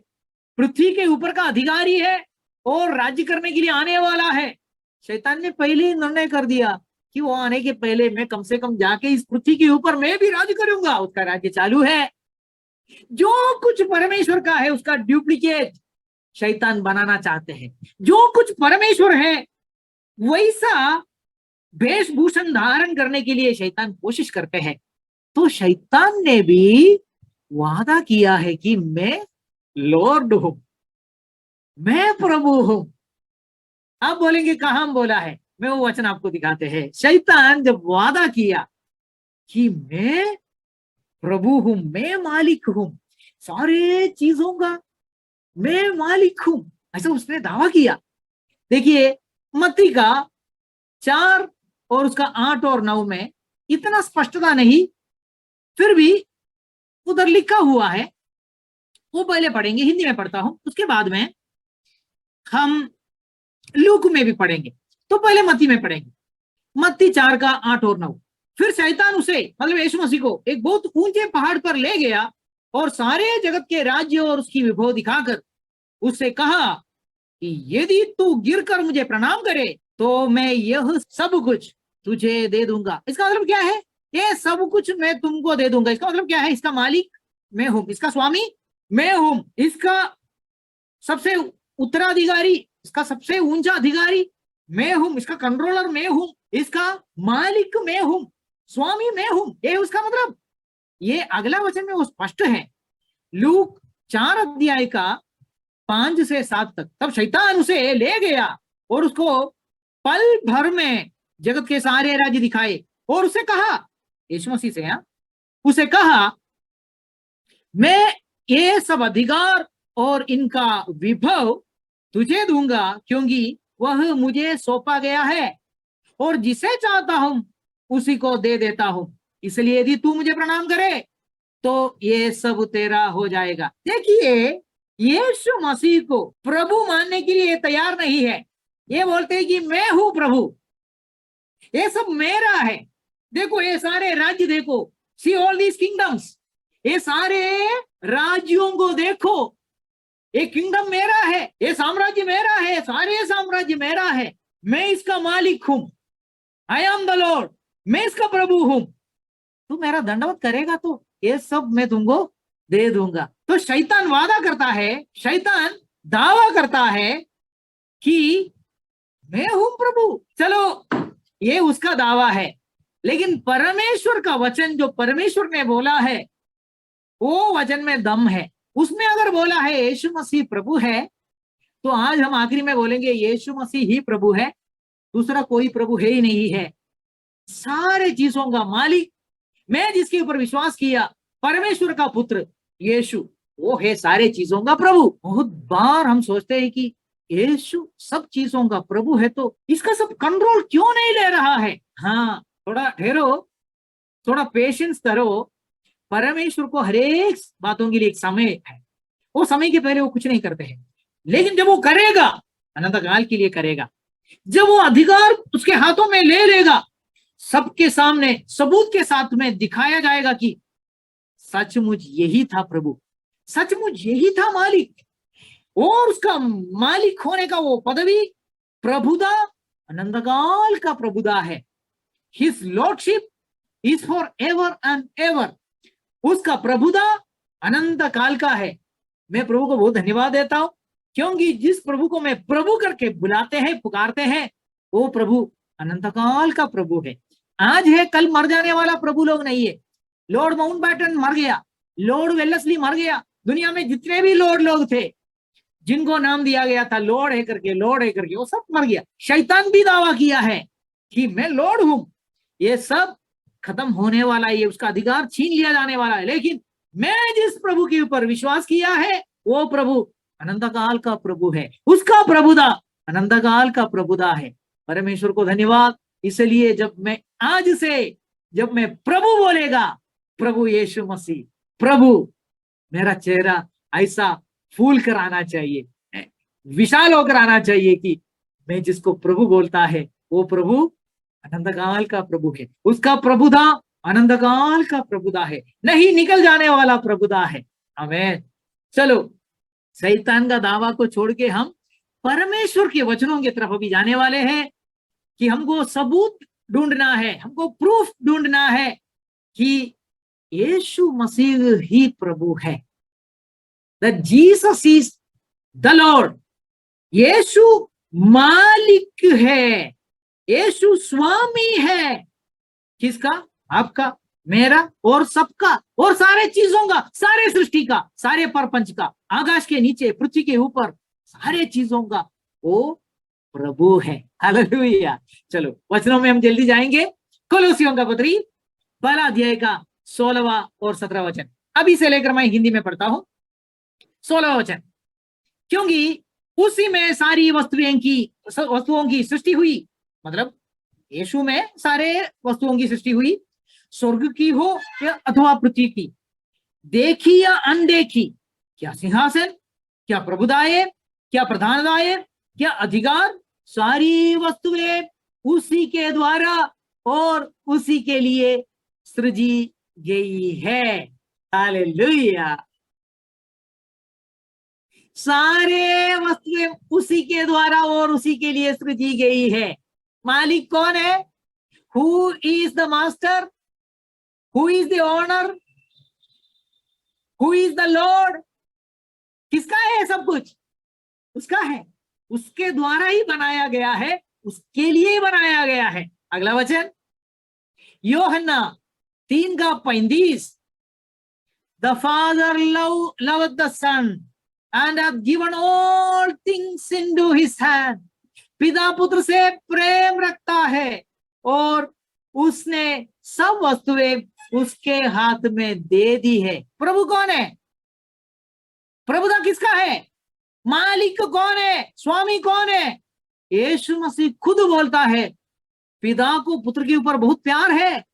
पृथ्वी के ऊपर का अधिकारी है और राज्य करने के लिए आने वाला है। शैतान ने पहले ही निर्णय कर दिया कि वो आने के पहले मैं कम से कम जाके इस पृथ्वी के ऊपर मैं भी राज्य करूंगा। उसका राज्य चालू है। जो कुछ परमेश्वर का है उसका डुप्लीकेट शैतान बनाना चाहते हैं। जो कुछ परमेश्वर है वैसा वेशभूषण धारण करने के लिए शैतान कोशिश करते हैं। तो शैतान ने भी वादा किया है कि मैं लॉर्ड हूं, मैं प्रभु हूं। आप बोलेंगे कहां बोला है? मैं वो वचन आपको दिखाते हैं। शैतान जब वादा किया कि मैं प्रभु हूं, मैं मालिक हूं, सारे चीजों का मैं मालिक हूं, ऐसा उसने दावा किया। देखिए मत्ती का 4 और उसका 8 और 9 में इतना स्पष्टता नहीं, फिर भी उधर लिखा हुआ है। वो पहले पढ़ेंगे, हिंदी में पढ़ता हूं, उसके बाद में हम लूक में भी पढ़ेंगे। तो पहले मत्ती में पढ़ेंगे, मत्ती 4 का 8 और 9। फिर शैतान उसे, मतलब यीशु मसीह को, एक बहुत ऊंचे पहाड़ पर ले गया और सारे जगत के राज्य और उसकी विभव दिखाकर उससे कहा कि यदि तू गिरकर मुझे प्रणाम करे तो मैं यह सब कुछ तुझे दे दूंगा। इसका मतलब क्या है? ये सब कुछ मैं तुमको दे दूंगा। इसका मतलब क्या है? इसका मालिक मैं हूं, इसका स्वामी मैं हूं, इसका सबसे उत्तराधिकारी, इसका सबसे ऊंचा अधिकारी मैं हूं, इसका कंट्रोलर मैं हूं, इसका मालिक मैं हूं, स्वामी मैं हूं। ये उसका मतलब। ये अगला वचन में वो स्पष्ट है, लूक 4 अध्याय का 5 से 7 तक। तब शैतान उसे ले गया और उसको पल भर में जगत के सारे राज्य दिखाए और उसे कहा, यीशु मसीह से, उसे कहा मैं ये सब अधिकार और इनका विभव तुझे दूंगा क्योंकि वह मुझे सौंपा गया है और जिसे चाहता हूं उसी को दे देता हूं। इसलिए यदि तू मुझे प्रणाम करे तो ये सब तेरा हो जाएगा। देखिए यीशु मसीह को प्रभु मानने के लिए तैयार नहीं है। ये बोलते हैं कि मैं हूं प्रभु, ये सब मेरा है। देखो ये सारे राज्य देखो, सी ऑल दीज किंगडम्स, ये सारे राज्यों को देखो, ये किंगडम मेरा है, ये साम्राज्य मेरा है, सारे साम्राज्य मेरा है, मैं इसका मालिक हूं, आई एम द लॉर्ड, मैं इसका प्रभु हूं। तू मेरा दंडवत करेगा तो ये सब मैं तुमको दे दूंगा। तो शैतान वादा करता है, शैतान दावा करता है कि मैं हूं प्रभु। चलो ये उसका दावा है, लेकिन परमेश्वर का वचन जो परमेश्वर ने बोला है वो वचन में दम है। उसमें अगर बोला है यीशु मसीह प्रभु है, तो आज हम आखिरी में बोलेंगे यीशु मसीह ही प्रभु है, दूसरा कोई प्रभु है ही नहीं है। सारे चीजों का मालिक, मैं जिसके ऊपर विश्वास किया, परमेश्वर का पुत्र यीशु, वो है सारे चीजों का प्रभु। बहुत बार हम सोचते हैं कि यीशु सब चीजों का प्रभु है तो इसका सब कंट्रोल क्यों नहीं ले रहा है? हाँ, थोड़ा ठहरो, थोड़ा पेशेंस करो। परमेश्वर को हरेक बातों के लिए एक समय है, वो समय के पहले वो कुछ नहीं करते हैं, लेकिन जब वो करेगा अनंत काल के लिए करेगा। जब वो अधिकार उसके हाथों में ले लेगा, सबके सामने सबूत के साथ में दिखाया जाएगा कि सचमुच यही था प्रभु, सचमुच यही था मालिक। और उसका मालिक होने का वो पदवी प्रभुदा, अनंतकाल का प्रभुदा है। His lordship is for ever and ever. उसका प्रभुता अनंत काल का है। मैं प्रभु को बहुत धन्यवाद देता हूं, क्योंकि जिस प्रभु को मैं प्रभु करके बुलाते हैं, पुकारते हैं, वो प्रभु अनंत काल का प्रभु है। आज है, कल मर जाने वाला प्रभु लोग नहीं है। लॉर्ड माउंटबैटन मर गया, लॉर्ड वेलेस्ली मर गया, दुनिया में जितने भी लॉर्ड लोग थे जिनको नाम दिया गया था लॉर्ड है करके, लॉर्ड है करके, वो सब मर गया। शैतान भी दावा किया है कि मैं लॉर्ड हूं। ये सब खत्म होने वाला है, ये उसका अधिकार छीन लिया जाने वाला है। लेकिन मैं जिस प्रभु के ऊपर विश्वास किया है, वो प्रभु अनंत काल का प्रभु है, उसका प्रभुदा अनंत काल का प्रभुदा है। परमेश्वर को धन्यवाद। इसलिए जब मैं प्रभु बोलेगा, प्रभु यीशु मसीह प्रभु, मेरा चेहरा ऐसा फूल कर आना चाहिए, विशाल होकर आना चाहिए कि मैं जिसको प्रभु बोलता है वो प्रभु अनंत काल का प्रभु है, उसका प्रभुदा अनंत काल का प्रभुदा है, नहीं निकल जाने वाला प्रभुदा है। आमीन। चलो, शैतान का दावा को छोड़ के हम परमेश्वर के वचनों की तरफ अभी जाने वाले हैं कि हमको सबूत ढूंढना है, हमको प्रूफ ढूंढना है कि यीशु मसीह ही प्रभु है। That Jesus is the Lord। यीशु मालिक है, यीशु स्वामी है। किसका? आपका, मेरा और सबका, और सारे चीजों का, सारे सृष्टि का, सारे परपंच का, आकाश के नीचे, पृथ्वी के ऊपर, सारे चीजों का वो प्रभु है। हालेलुया। चलो वचनों में हम जल्दी जाएंगे। कोलोसियों का पत्री पहला अध्याय का 16वां और 17वां वचन, अभी से लेकर मैं हिंदी में पढ़ता हूं। 16वां वचन, क्योंकि उसी में सारी वस्तुओं की सृष्टि हुई, मतलब यीशु में सारे वस्तुओं की सृष्टि हुई, स्वर्ग की हो या अथवा पृथ्वी की, देखी या अनदेखी, क्या सिंहासन, क्या प्रभुताएं, क्या प्रधानताएं, क्या अधिकार, सारी वस्तुएं उसी के द्वारा और उसी के लिए सृजी गई है। हालेलुया। सारे वस्तुएं उसी के द्वारा और उसी के लिए सृजी गई है। मालिक कौन है? Who is the master? Who is the owner? Who is the Lord? किसका है सब कुछ? उसका है, उसके द्वारा ही बनाया गया है, उसके लिए ही बनाया गया है। अगला वचन, यूहन्ना 3:35, the Father loved the Son and have given all things into his hand। पिता पुत्र से प्रेम रखता है और उसने सब वस्तुएं उसके हाथ में दे दी है। प्रभु कौन है? प्रभुता किसका है? मालिक कौन है? स्वामी कौन है? यीशु मसीह खुद बोलता है पिता को पुत्र के ऊपर बहुत प्यार है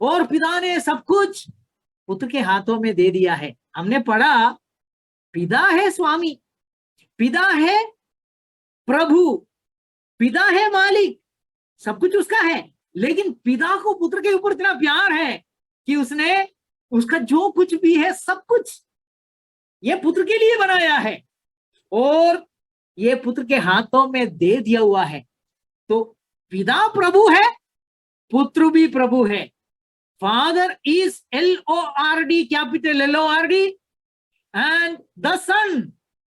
और पिता ने सब कुछ पुत्र के हाथों में दे दिया है। हमने पढ़ा, पिता है स्वामी, पिता है प्रभु, पिता है मालिक, सब कुछ उसका है। लेकिन पिता को पुत्र के ऊपर इतना प्यार है कि उसने उसका जो कुछ भी है सब कुछ ये पुत्र के लिए बनाया है और ये पुत्र के हाथों में दे दिया हुआ है। तो पिता प्रभु है, पुत्र भी प्रभु है। Father is LORD, capital LORD, and the son,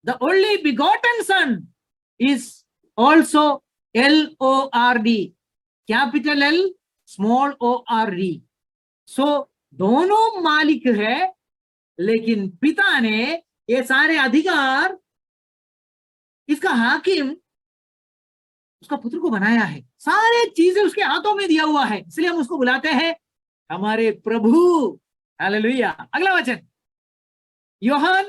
the only begotten son, is also LORD, capital L, small ORD। सो दोनों मालिक है, लेकिन पिता ने ये सारे अधिकार, इसका हाकिम उसका पुत्र को बनाया है, सारे चीजें उसके हाथों में दिया हुआ है, इसलिए हम उसको बुलाते हैं हमारे प्रभु। हालेलुया। अगला वचन, यूहन्ना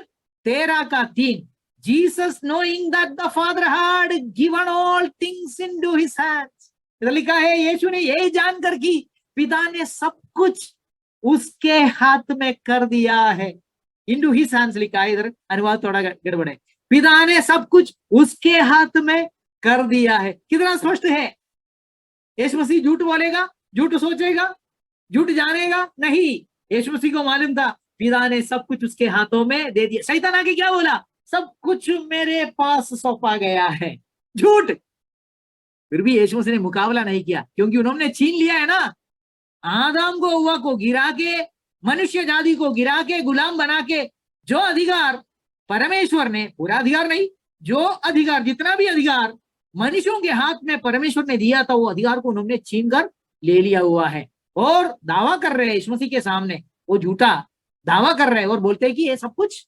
13:3, Jesus knowing that the father had given all things into his hands. इधर लिखा है यीशु ने यही जानकर कि पिता ने सब कुछ उसके हाथ में कर दिया है। इनटू हिज हैंड्स लिखा है, इधर अनुवाद थोड़ा गड़बड़ है। पिता ने सब कुछ उसके हाथ में कर दिया है। कितना स्पष्ट है। यीशु मसीह झूठ बोलेगा, झूठ सोचेगा, झूठ जानेगा? नहीं, यीशु मसीह को मालूम था पिता ने सब कुछ उसके हाथों में दे दिया। शैतान आके क्या बोला? सब कुछ मेरे पास सौंपा गया है। झूठ। फिर भी यीशु मसीह ने मुकाबला नहीं किया, क्योंकि उन्होंने छीन लिया है ना। आदम को, हव्वा को गिरा के मनुष्य जाति को गिरा के गुलाम बना के जो अधिकार परमेश्वर ने, पूरा अधिकार नहीं, जो अधिकार, जितना भी अधिकार मनुष्यों के हाथ में परमेश्वर ने दिया था, वो अधिकार को उन्होंने छीन कर ले लिया हुआ है। और दावा कर रहे हैं यीशु मसीह के सामने, वो झूठा दावा कर रहे हैं और बोलते हैं कि ये सब कुछ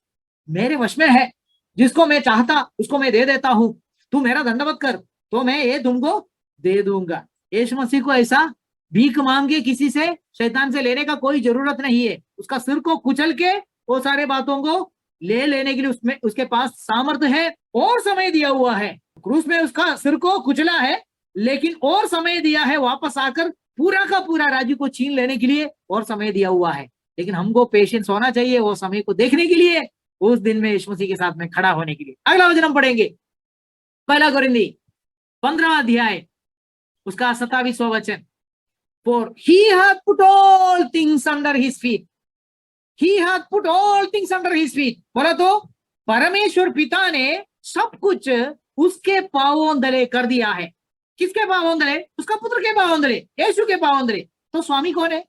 मेरे वश में है, जिसको मैं चाहता उसको मैं दे देता हूं, तू मेरा दंडवत कर तो मैं ये तुमको दे दूंगा। यीशु मसीह को ऐसा भीख मांगे किसी से, शैतान से लेने का कोई जरूरत नहीं है। उसका सिर को कुचल के वो सारे बातों को ले लेने के लिए उसमें उसके पास सामर्थ्य है और समय दिया हुआ है। क्रूस में उसका सिर को कुचला है, लेकिन और समय दिया है वापस आकर पूरा का पूरा राज्य को छीन लेने के लिए, और समय दिया हुआ है। लेकिन हमको पेशेंस होना चाहिए वो समय को देखने के लिए, उस दिन में यीशु मसीह के साथ में खड़ा होने के लिए। अगला वचन हम पढ़ेंगे, पहला कोरिन्थी 15 अध्याय उसका 27वां वचन। For he hath put all things under his feet. He hath put all things under his feet. बोला तो परमेश्वर पिता ने सब कुछ उसके पांवों तले कर दिया है। किसके पांवों तले? उसका पुत्र के पांवों तले, यीशु के पांवों तले। तो स्वामी कौन है?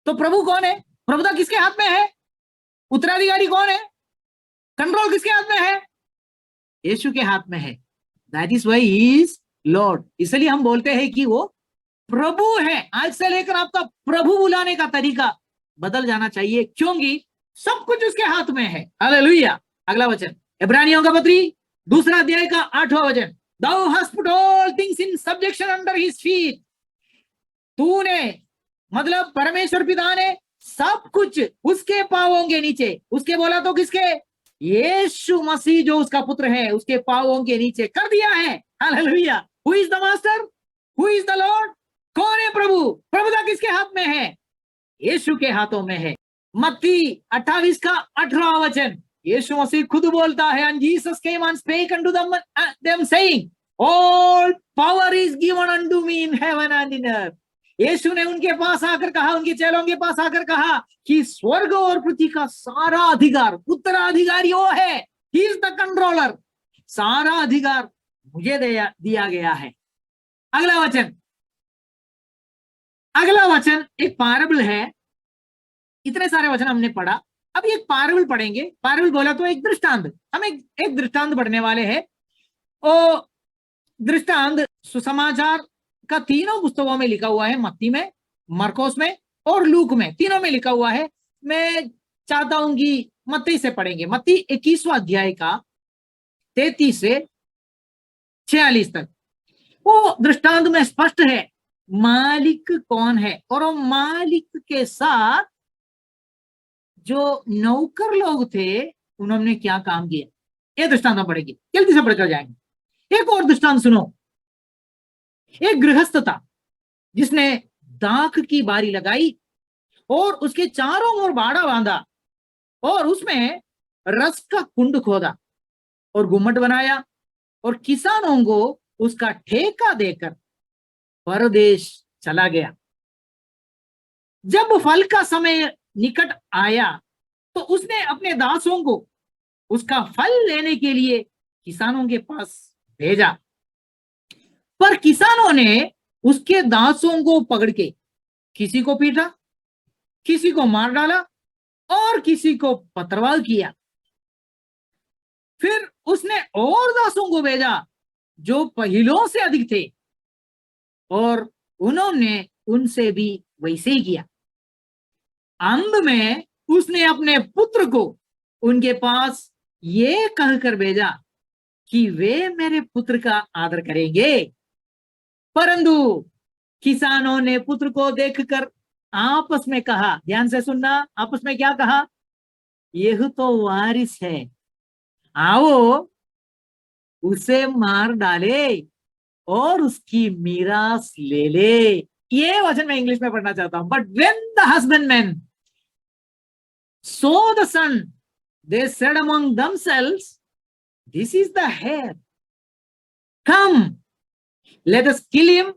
तो प्रभु कौन है? प्रभुता किसके हाथ में है? उत्तराधिकारी कौन है? कंट्रोल किसके हाथ में है? यीशु के हाथ में है। That is why he is Lord. इसलिए हम बोलते हैं कि वो प्रभु है। आज से लेकर आपका प्रभु बुलाने का तरीका बदल जाना चाहिए, क्योंकि सब कुछ उसके हाथ में है। हालेलुया। अगला वचन, इब्रानियों का पत्री 2 अध्याय का 8वां वचन। Thou hast put all things in subjection under his feet. तूने, मतलब परमेश्वर पिता ने सब कुछ उसके पांवों के नीचे, उसके बोला तो किसके? यीशु मसीह जो उसका पुत्र है, उसके पांवों के नीचे कर दिया है। Hallelujah. Who is the master? Who is the Lord? कौन है प्रभु? प्रभुता किसके हाथ में है? यीशु के हाथों में है। मत्ती 28 का 18वां वचन, यीशु मसीह खुद बोलता है, and Jesus came and spake unto them saying, all power is given unto me in heaven and in earth. यीशु ने उनके पास आकर कहा, उनके चेलों के पास आकर कहा कि स्वर्ग और पृथ्वी का सारा अधिकार, उत्तराधिकारी वो है, he is the controller, सारा अधिकार मुझे दिया गया है। अगला वचन, अगला वचन एक पारबल है। इतने सारे वचन हमने पढ़ा, अब एक पारबल पढ़ेंगे। पारबल बोला तो एक दृष्टांत, हम एक दृष्टांत पढ़ने वाले हैं। ओ दृष्टांत सुसमाचार का तीनों पुस्तकों में लिखा हुआ है, मत्ती में, मरकोस में और लूक में, तीनों में लिखा हुआ है। मैं चाहता हूं कि मत्ती से पढ़ेंगे। मत्ती 21वां अध्याय का 33 से 46 तक। वो दृष्टांत में स्पष्ट है मालिक कौन है, और वो मालिक के साथ जो नौकर लोग थे उन्होंने क्या काम किया, ये दृष्टांत पढ़ेंगे। जल्दी से पढ़कर जाएंगे। एक और दृष्टांत सुनो। एक गृहस्थ था जिसने दाख की बारी लगाई और उसके चारों ओर बाड़ा बांधा और उसमें रस का कुंड खोदा और गुम्मट बनाया और किसानों को उसका ठेका देकर परदेश चला गया। जब फल का समय निकट आया तो उसने अपने दासों को उसका फल लेने के लिए किसानों के पास भेजा, पर किसानों ने उसके दासों को पकड़ के किसी को पीटा, किसी को मार डाला और किसी को पथरवाह किया। फिर उसने और दासों को भेजा जो पहिलों से अधिक थे, और उन्होंने उनसे भी वैसे ही किया। अंत में उसने अपने पुत्र को उनके पास ये कहकर भेजा कि वे मेरे पुत्र का आदर करेंगे। परंतु किसानों ने पुत्र को देखकर आपस में कहा, ध्यान से सुनना, आपस में क्या कहा? यह तो वारिस है, आओ उसे मार डाले और उसकी मीरास ले ले। ये वचन मैं इंग्लिश में पढ़ना चाहता हूं। But when the husbandman saw the son, they said among themselves, this is the heir. Come, let us kill him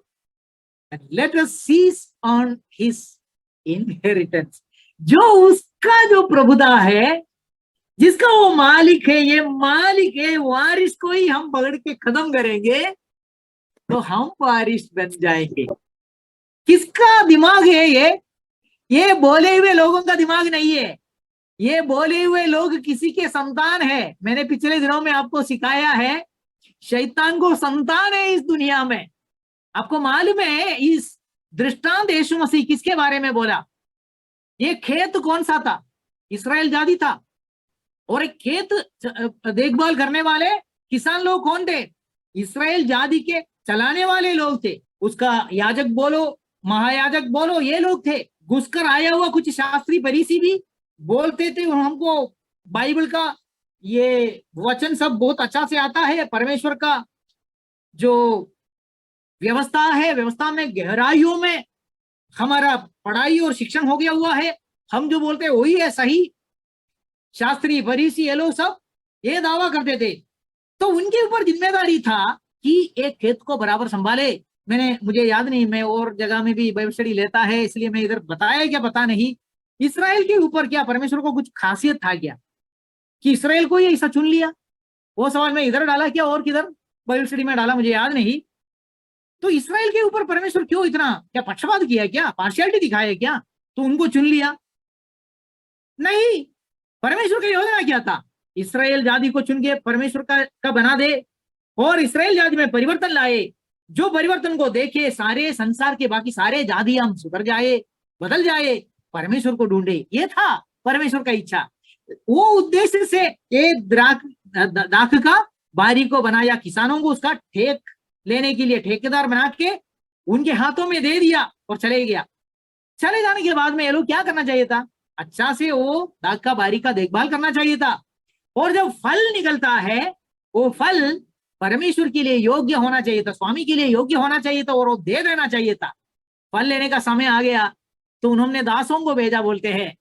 and let us seize on his inheritance. जो उसका जो प्रभुता है, जिसका वो मालिक है, ये मालिक है, वारिस को ही हम पकड़ के खत्म करेंगे तो हम वारिस बन जाएंगे। किसका दिमाग है ये? ये बोले हुए लोगों का दिमाग नहीं है, ये बोले हुए लोग किसी के संतान है। मैंने पिछले दिनों में आपको सिखाया है, शैतान को संतान है इस दुनिया में। आपको मालूम है इस दृष्टांत यीशु मसीह किसके बारे में बोला? ये खेत कौन सा था? इस्राएल जाति था। और एक खेत देखभाल करने वाले किसान लोग कौन थे? इस्राएल जाति के चलाने वाले लोग थे। उसका याजक बोलो, महायाजक बोलो, ये लोग थे। घुसकर आया हुआ कुछ शास्त्री फरीसी भी बोलते थे हमको बाइबल का ये वचन सब बहुत अच्छा से आता है, परमेश्वर का जो व्यवस्था है, व्यवस्था में गहराइयों में हमारा पढ़ाई और शिक्षण हो गया हुआ है, हम जो बोलते हैं वही है सही। शास्त्री फरीसी ये लोग सब ये दावा करते थे। तो उनके ऊपर जिम्मेदारी था कि एक खेत को बराबर संभाले। मुझे याद नहीं, मैं और जगह में भी बाइबल स्टडी लेता है, इसलिए मैं इधर बताया क्या पता नहीं। इसराइल के ऊपर क्या परमेश्वर को कुछ खासियत था क्या कि इसराइल को ये ऐसा चुन लिया? वो सवाल मैं इधर डाला क्या और किधर बाइबल स्टडी में डाला, मुझे याद नहीं। तो इसराइल के ऊपर परमेश्वर क्यों इतना क्या पक्षपात किया, क्या पार्शियलिटी दिखाया क्या तो उनको चुन लिया? नहीं, परमेश्वर की योजना क्या था? इसराइल जाति को चुन के परमेश्वर का बना दे और इसराइल जाति में परिवर्तन लाए। जो परिवर्तन को देखे सारे संसार के बाकी सारे जाति हम सुधर जाए, बदल जाए, परमेश्वर को ढूंढे, ये था परमेश्वर का इच्छा। वो उद्देश्य से एक दाख का बारी को बनाया, किसानों को उसका ठेक लेने के लिए ठेकेदार बना के उनके हाथों में दे दिया और चले गया। चले जाने के बाद में ये लोग क्या करना चाहिए था? अच्छा से वो दाख का बारी का देखभाल करना चाहिए था। और जब फल निकलता है वो फल परमेश्वर के लिए योग्य होना चाहिए था, स्वामी के लिए योग्य होना चाहिए था और वो दे देना चाहिए था। फल लेने का समय आ गया तो उन्होंने दासों को भेजा, बोलते हैं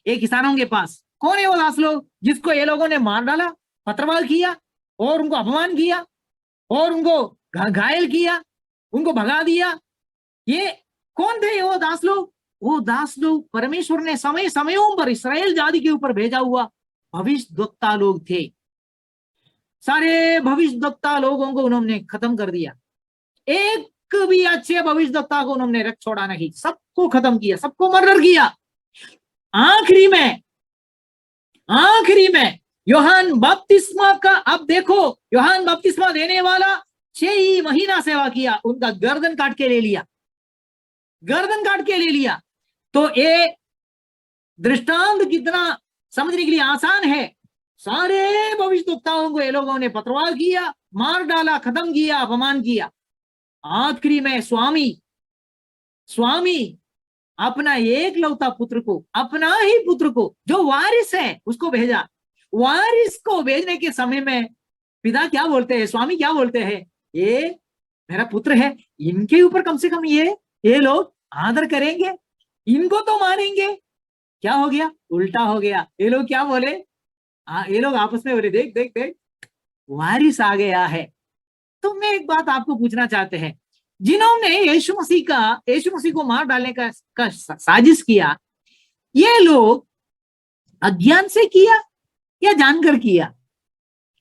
ये किसानों के पास। कौन है वो दास लोग जिसको ये लोगों ने मार डाला, पथरवाल किया और उनको अपमान किया और उनको घायल किया, उनको भगा दिया? ये कौन थे वो दास लोग? वो दास लोग परमेश्वर ने समय समयों पर इसराइल जाति के ऊपर भेजा हुआ भविष्यद्वक्ता लोग थे। सारे भविष्यद्वक्ता लोगों को उन्होंने खत्म कर दिया, एक भी अच्छे भविष्यद्वक्ता को उन्होंने रख छोड़ा नहीं, सबको खत्म किया, सबको मर्डर किया। आखिरी में यूहन्ना बपतिस्मा का, अब देखो यूहन्ना बपतिस्मा देने वाला 6 महीना सेवा किया, उनका गर्दन काट के ले लिया, गर्दन काट के ले लिया। तो ये दृष्टांत कितना समझने के लिए आसान है। सारे भविष्यद्वक्ताओं को ये लोगों ने पथरवाल किया, मार डाला, खत्म किया, अपमान किया। आखिरी में स्वामी अपना एकलौता पुत्र को, अपना ही पुत्र को जो वारिस है उसको भेजा। वारिस को भेजने के समय में पिता क्या बोलते हैं, स्वामी क्या बोलते हैं? ये मेरा पुत्र है, इनके ऊपर कम से कम ये लोग आदर करेंगे, इनको तो मानेंगे। क्या हो गया? उल्टा हो गया। ये लोग क्या बोले? ये लोग आपस में बोले देख देख देख वारिस आ गया है। तो मैं एक बात आपको पूछना चाहते हैं, जिन्होंने यीशु मसीह को मार डालने का साजिश किया, ये लोग अज्ञान से किया या जानकर किया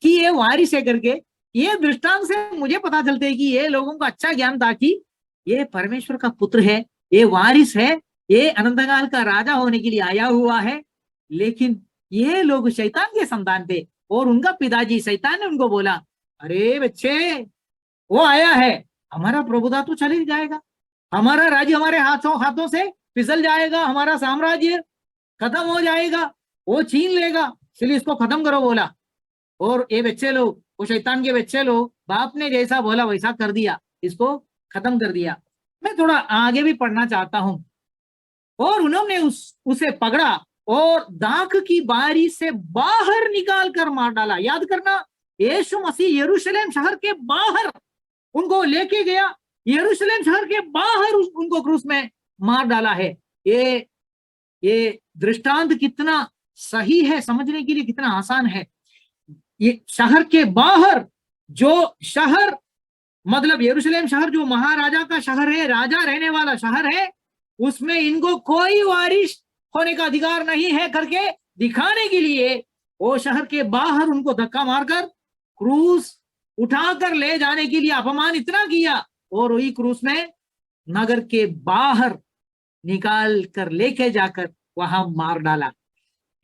कि ये वारिस है करके? ये दृष्टांत से मुझे पता चलता है कि ये लोगों को अच्छा ज्ञान था कि ये परमेश्वर का पुत्र है, ये वारिस है, ये अनंतकाल का राजा होने के लिए आया हुआ है। लेकिन ये लोग शैतान के संतान थे और उनका पिताजी शैतान ने उनको बोला, अरे बच्चे वो आया है, हमारा प्रभुता तो चले जाएगा, हमारा राज्य हमारे हाथों से फिसल जाएगा, हमारा साम्राज्य खत्म हो जाएगा, वो छीन लेगा, इसलिए इसको खत्म करो बोला। और ये बच्चे लोग, वो शैतान के बच्चे लोग, बाप ने जैसा बोला वैसा कर दिया, इसको खत्म कर दिया। मैं थोड़ा आगे भी पढ़ना चाहता हूं। और उन्होंने उसे पकड़ा और दाख की बारी से बाहर निकाल कर मार डाला। याद करना, यीशु मसीह यरूशलेम शहर के बाहर उनको लेके गया, यरूशलेम शहर के बाहर उनको क्रूस में मार डाला है। ये दृष्टांत कितना सही है, समझने के लिए कितना आसान है। ये शहर के बाहर, जो शहर मतलब यरूशलेम शहर जो महाराजा का शहर है, राजा रहने वाला शहर है, उसमें इनको कोई वारिस होने का अधिकार नहीं है करके दिखाने के लिए वो शहर के बाहर उनको धक्का मारकर क्रूस उठाकर ले जाने के लिए अपमान इतना किया। और वही क्रूस में नगर के बाहर निकाल कर लेके जाकर वहां मार डाला।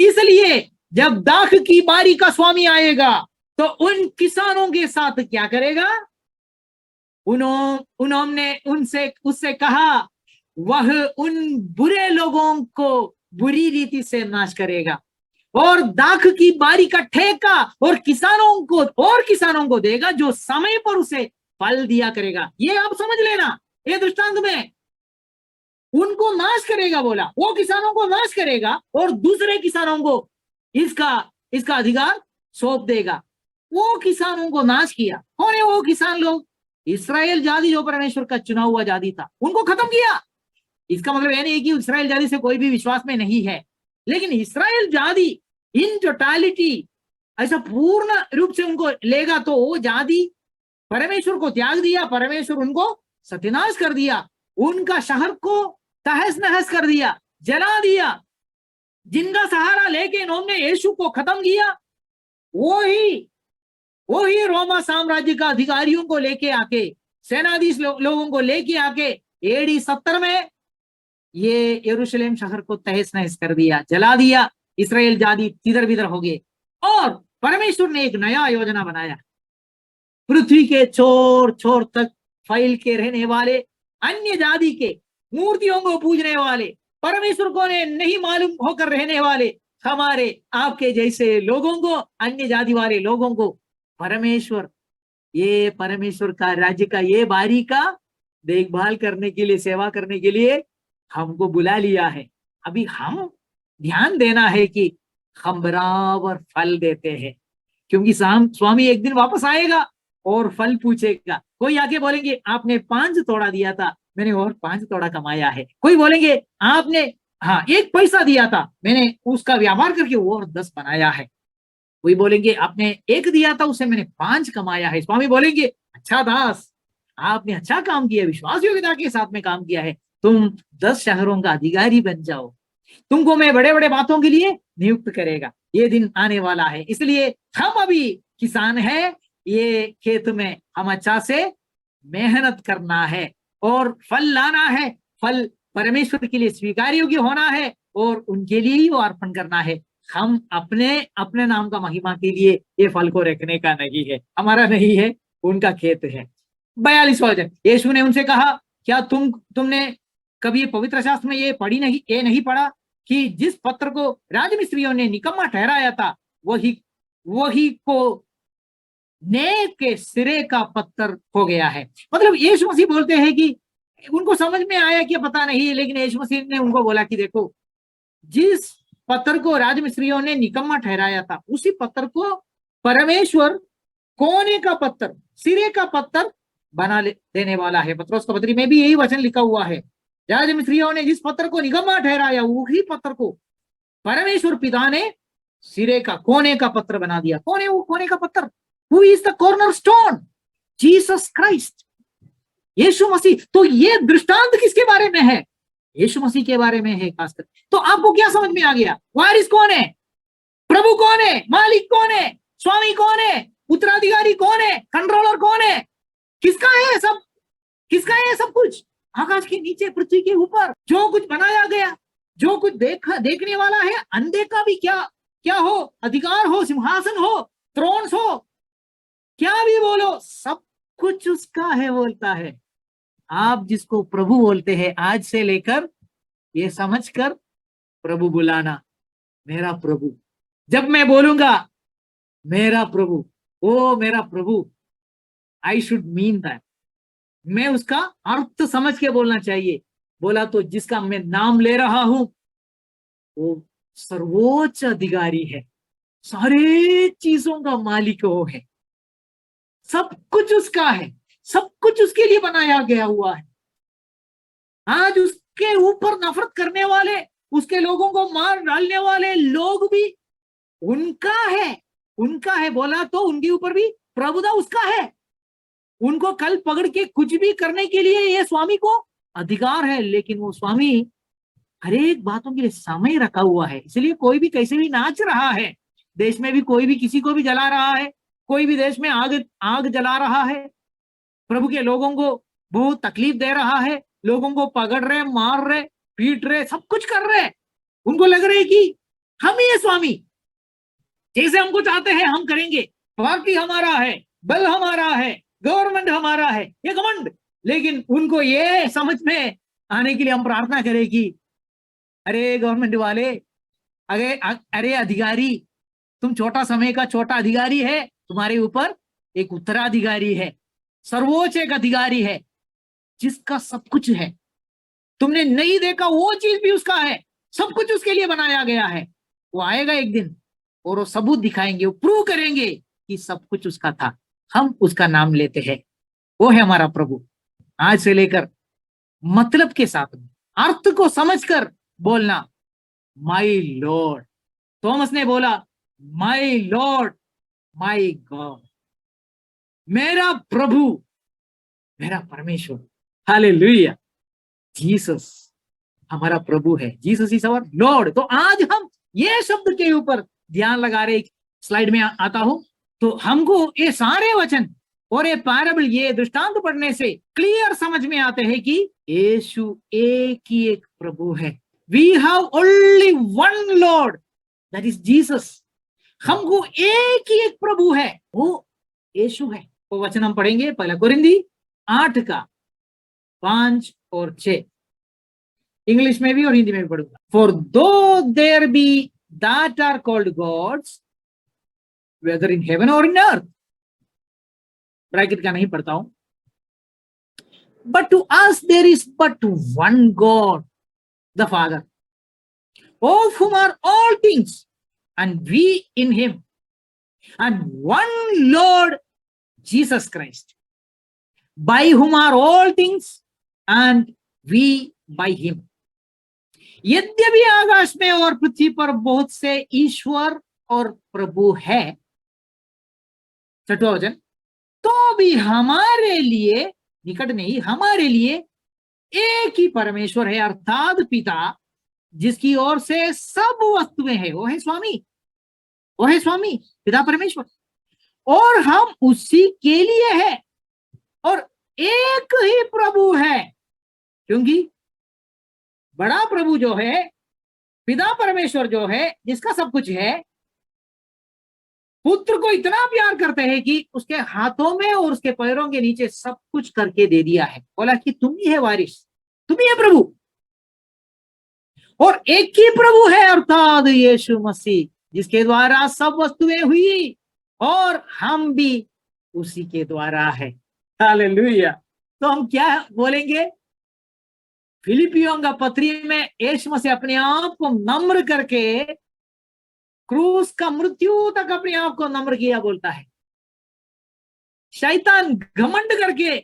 इसलिए जब दाख की बारी का स्वामी आएगा तो उन किसानों के साथ क्या करेगा? उन्होंने उनसे उससे कहा, वह उन बुरे लोगों को बुरी रीति से नाश करेगा और दाख की बारी का ठेका और किसानों को देगा जो समय पर उसे फल दिया करेगा। ये आप समझ लेना, ये दृष्टांत में उनको नाश करेगा बोला, वो किसानों को नाश करेगा और दूसरे किसानों को इसका इसका अधिकार सौंप देगा। वो किसानों को नाश किया। कौन है वो किसान लोग? इस्राएल जाति, जो परमेश्वर का चुना हुआ जाति था, उनको खत्म किया। इसका मतलब यह नहीं कि इस्राएल जाति से कोई भी विश्वास में नहीं है, लेकिन इस्राएल जाति इन टोटालिटी ऐसा पूर्ण रूप से उनको लेगा तो वो जाति परमेश्वर को त्याग दिया, परमेश्वर उनको सत्यानाश कर दिया, उनका शहर को तहस नहस कर दिया, जला दिया। जिनका सहारा लेके इन्होंने यीशु को खत्म किया, वही रोमा साम्राज्य का अधिकारियों को लेके आके, सेनाधीश लोगों को लेके आके AD 70 में ये यरूशलेम शहर को तहस नहस कर दिया, जला दिया। इस्राएल जाति तिधर बिधर हो गए और परमेश्वर ने एक नया योजना बनाया। पृथ्वी के छोर छोर तक फैल के रहने वाले अन्य जाति के मूर्तियों को पूजने वाले, परमेश्वर को ने नहीं मालूम होकर रहने वाले हमारे आपके जैसे लोगों को, अन्य जाति वाले लोगों को परमेश्वर का राज्य का ये बारी का देखभाल करने के लिए, सेवा करने के लिए हमको बुला लिया है। अभी हम ध्यान देना है कि हम बराबर फल देते हैं, क्योंकि स्वामी एक दिन वापस आएगा और फल पूछेगा। कोई आके बोलेंगे आपने 5 तोड़ा दिया था, मैंने और 5 तोड़ा कमाया है। कोई बोलेंगे आपने 1 पैसा दिया था, मैंने उसका व्यापार करके और 10 बनाया है। कोई बोलेंगे आपने 1 दिया था, उससे मैंने 5 कमाया है। स्वामी बोलेंगे अच्छा दास, आपने अच्छा काम किया, विश्वास योग्यता के साथ में काम किया है, तुम 10 शहरों का अधिकारी बन जाओ, तुमको मैं बड़े बड़े बातों के लिए नियुक्त करेगा। ये दिन आने वाला है। इसलिए हम अभी किसान है, ये खेत में हम अच्छा से मेहनत करना है और फल लाना है। फल परमेश्वर के लिए स्वीकार योग्य होना है और उनके लिए ही वो अर्पण करना है। हम अपने नाम का महिमा के लिए ये फल को रखने का नहीं है, हमारा नहीं है, उनका खेत है। 42वां वचन, यीशु ने उनसे कहा, क्या तुमने कभी पवित्र शास्त्र में ये नहीं पढ़ा कि जिस पत्र को राजमिस्त्रियों ने निकम्मा ठहराया था, वही को ने के सिरे का पत्थर हो गया है। मतलब यीशु मसीह बोलते हैं कि उनको समझ में आया कि पता नहीं, लेकिन यीशु मसीह ने उनको बोला कि देखो, जिस पत्थर को राजमिस्त्रियों ने निकम्मा ठहराया था, उसी पत्थर को परमेश्वर कोने का पत्थर, सिरे का पत्थर बना देने वाला है। पत्रोस का पत्री में भी यही वचन लिखा हुआ है। राजमिस्त्रियों ने जिस पत्थर को निकम्मा ठहराया, वही पत्थर को परमेश्वर पिता ने सिरे का, कोने का पत्थर बना दिया। कौन है वो कोने का पत्थर? Who is the cornerstone? Jesus Christ, Yeshu Masih. तो ये दृष्टांत किसके बारे में है? यीशु मसीह के बारे में है खासकर। तो आपको क्या समझ में आ गया? वारिस कौन है? प्रभु कौन है? मालिक कौन है? स्वामी कौन है? उत्तराधिकारी कौन है? कंट्रोलर कौन है? किसका है सब? किसका है सब कुछ? आकाश के नीचे, पृथ्वी के ऊपर जो कुछ बनाया गया, जो कुछ देखने वाला है, अंधे का भी क्या हो, अधिकार हो, सिंहासन हो, थ्रोन्स हो, क्या भी बोलो, सब कुछ उसका है बोलता है। आप जिसको प्रभु बोलते हैं, आज से लेकर ये समझकर प्रभु बुलाना, मेरा प्रभु। जब मैं बोलूंगा मेरा प्रभु, ओ मेरा प्रभु, आई शुड मीन दैट, मैं उसका अर्थ समझ के बोलना चाहिए। बोला तो जिसका मैं नाम ले रहा हूं वो सर्वोच्च अधिकारी है, सारे चीजों का मालिक वो है, सब कुछ उसका है, सब कुछ उसके लिए बनाया गया हुआ है। आज उसके ऊपर नफरत करने वाले, उसके लोगों को मार डालने वाले लोग भी उनका है बोला तो उनके ऊपर भी प्रभुता उसका है। उनको कल पकड़ के कुछ भी करने के लिए ये स्वामी को अधिकार है, लेकिन वो स्वामी हर एक बातों के लिए समय रखा हुआ है। इसलिए कोई भी कैसे भी नाच रहा है, देश में भी कोई भी किसी को भी जला रहा है, कोई भी देश में आग जला रहा है, प्रभु के लोगों को बहुत तकलीफ दे रहा है, लोगों को पकड़ रहे, मार रहे, पीट रहे, सब कुछ कर रहे हैं। उनको लग रहा है कि हम ही है स्वामी, जैसे हमको चाहते हैं हम करेंगे, पार्टी हमारा है, बल हमारा है, गवर्नमेंट हमारा है, ये घमंड। लेकिन उनको ये समझ में आने के लिए हम प्रार्थना करें कि अरे गवर्नमेंट वाले, अरे अधिकारी, तुम छोटा समय का छोटा अधिकारी है, तुम्हारे ऊपर एक उत्तराधिकारी है, सर्वोच्च एक अधिकारी है जिसका सब कुछ है। तुमने नहीं देखा वो चीज भी उसका है, सब कुछ उसके लिए बनाया गया है। वो आएगा एक दिन और वो सबूत दिखाएंगे, वो प्रूव करेंगे कि सब कुछ उसका था। हम उसका नाम लेते हैं, वो है हमारा प्रभु। आज से लेकर मतलब के साथ में, अर्थ को समझकर बोलना, माई लॉर्ड। थॉमस ने बोला, माई लॉर्ड, माई गॉड, मेरा प्रभु, मेरा परमेश्वर। हालेलुया। जीसस हमारा प्रभु है, जीसस इज आवर लॉर्ड। तो आज हम ये शब्द के ऊपर ध्यान लगा रहे। स्लाइड में आता हूं तो हमको ये सारे वचन और ये पैराबल, ये दृष्टांत पढ़ने से क्लियर समझ में आते हैं कि यीशु एक ही एक प्रभु है। We have only one Lord, that is Jesus. हमको एक ही एक प्रभु है, वो यीशु है। वो वचन हम पढ़ेंगे, पहला कोरिंदी 8 का 5 और 6, इंग्लिश में भी और हिंदी में भी पढ़ूंगा। For though there be that are called gods whether in heaven or in earth, bracket का नहीं पढ़ता हूं, but to us there is but one God the Father, of whom are all things, and we in him, and one Lord Jesus Christ, by whom are all things, and we by him. यद्यपि आकाश में और पृथ्वी पर बहुत से ईश्वर और प्रभु है, छठवां वचन, तो भी हमारे लिए, निकट में ही हमारे लिए एक ही परमेश्वर है, अर्थात पिता, जिसकी ओर से सब वस्तुएं हैं। वो है स्वामी, वो है स्वामी, पिता परमेश्वर, और हम उसी के लिए है, और एक ही प्रभु है। क्योंकि बड़ा प्रभु जो है, पिता परमेश्वर जो है, जिसका सब कुछ है, पुत्र को इतना प्यार करते हैं कि उसके हाथों में और उसके पैरों के नीचे सब कुछ करके दे दिया है। बोला कि तुम ही है वारिस, तुम ही है प्रभु, और एक ही प्रभु है, अर्थात यीशु मसीह, जिसके द्वारा सब वस्तुएं हुई और हम भी उसी के द्वारा है। हालेलुया। तो हम क्या बोलेंगे? फिलिपियों का पत्री में यीशु मसीह अपने आप को नम्र करके क्रूस का मृत्यु तक अपने आप को नम्र किया बोलता है। शैतान घमंड करके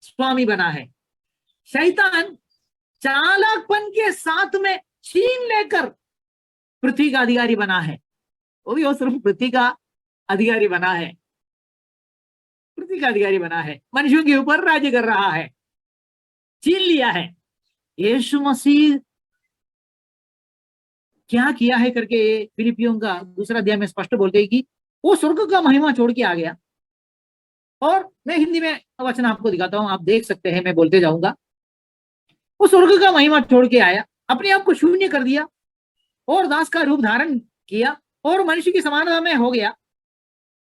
स्वामी बना है, शैतान चालाकपन के साथ में छीन लेकर पृथ्वी का अधिकारी बना है। वो भी वो सिर्फ पृथ्वी का अधिकारी बना है, पृथ्वी का अधिकारी बना है, मनुष्यों के ऊपर राज्य कर रहा है, छीन लिया है। यीशु मसीह क्या किया है करके फिलिपियों का दूसरा अध्याय में स्पष्ट बोलते हैं कि वो स्वर्ग का महिमा छोड़ के आ गया। और मैं हिंदी में वचन आपको दिखाता हूं, आप देख सकते हैं, मैं बोलते जाऊंगा। वो स्वर्ग का महिमा छोड़ के आया, अपने आप को शून्य कर दिया और दास का रूप धारण किया और मनुष्य की समानता में हो गया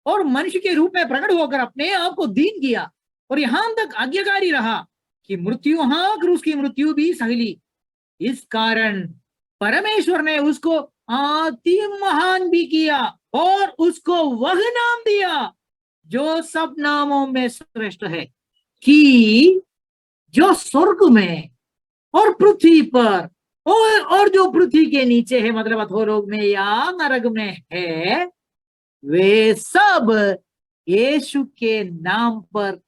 और मनुष्य के रूप में प्रकट होकर अपने आप को दीन किया और यहां तक आज्ञाकारी रहा कि मृत्यु, हाँ, क्रूस की मृत्यु भी सहली। इस कारण परमेश्वर ने उसको अति महान भी किया और उसको वह नाम दिया जो सब नामों में श्रेष्ठ है, कि जो स्वर्ग में और पृथ्वी पर और जो पृथ्वी के नीचे है, मतलब अधोलोक में या नरक में है, वे सब यीशु के नाम पर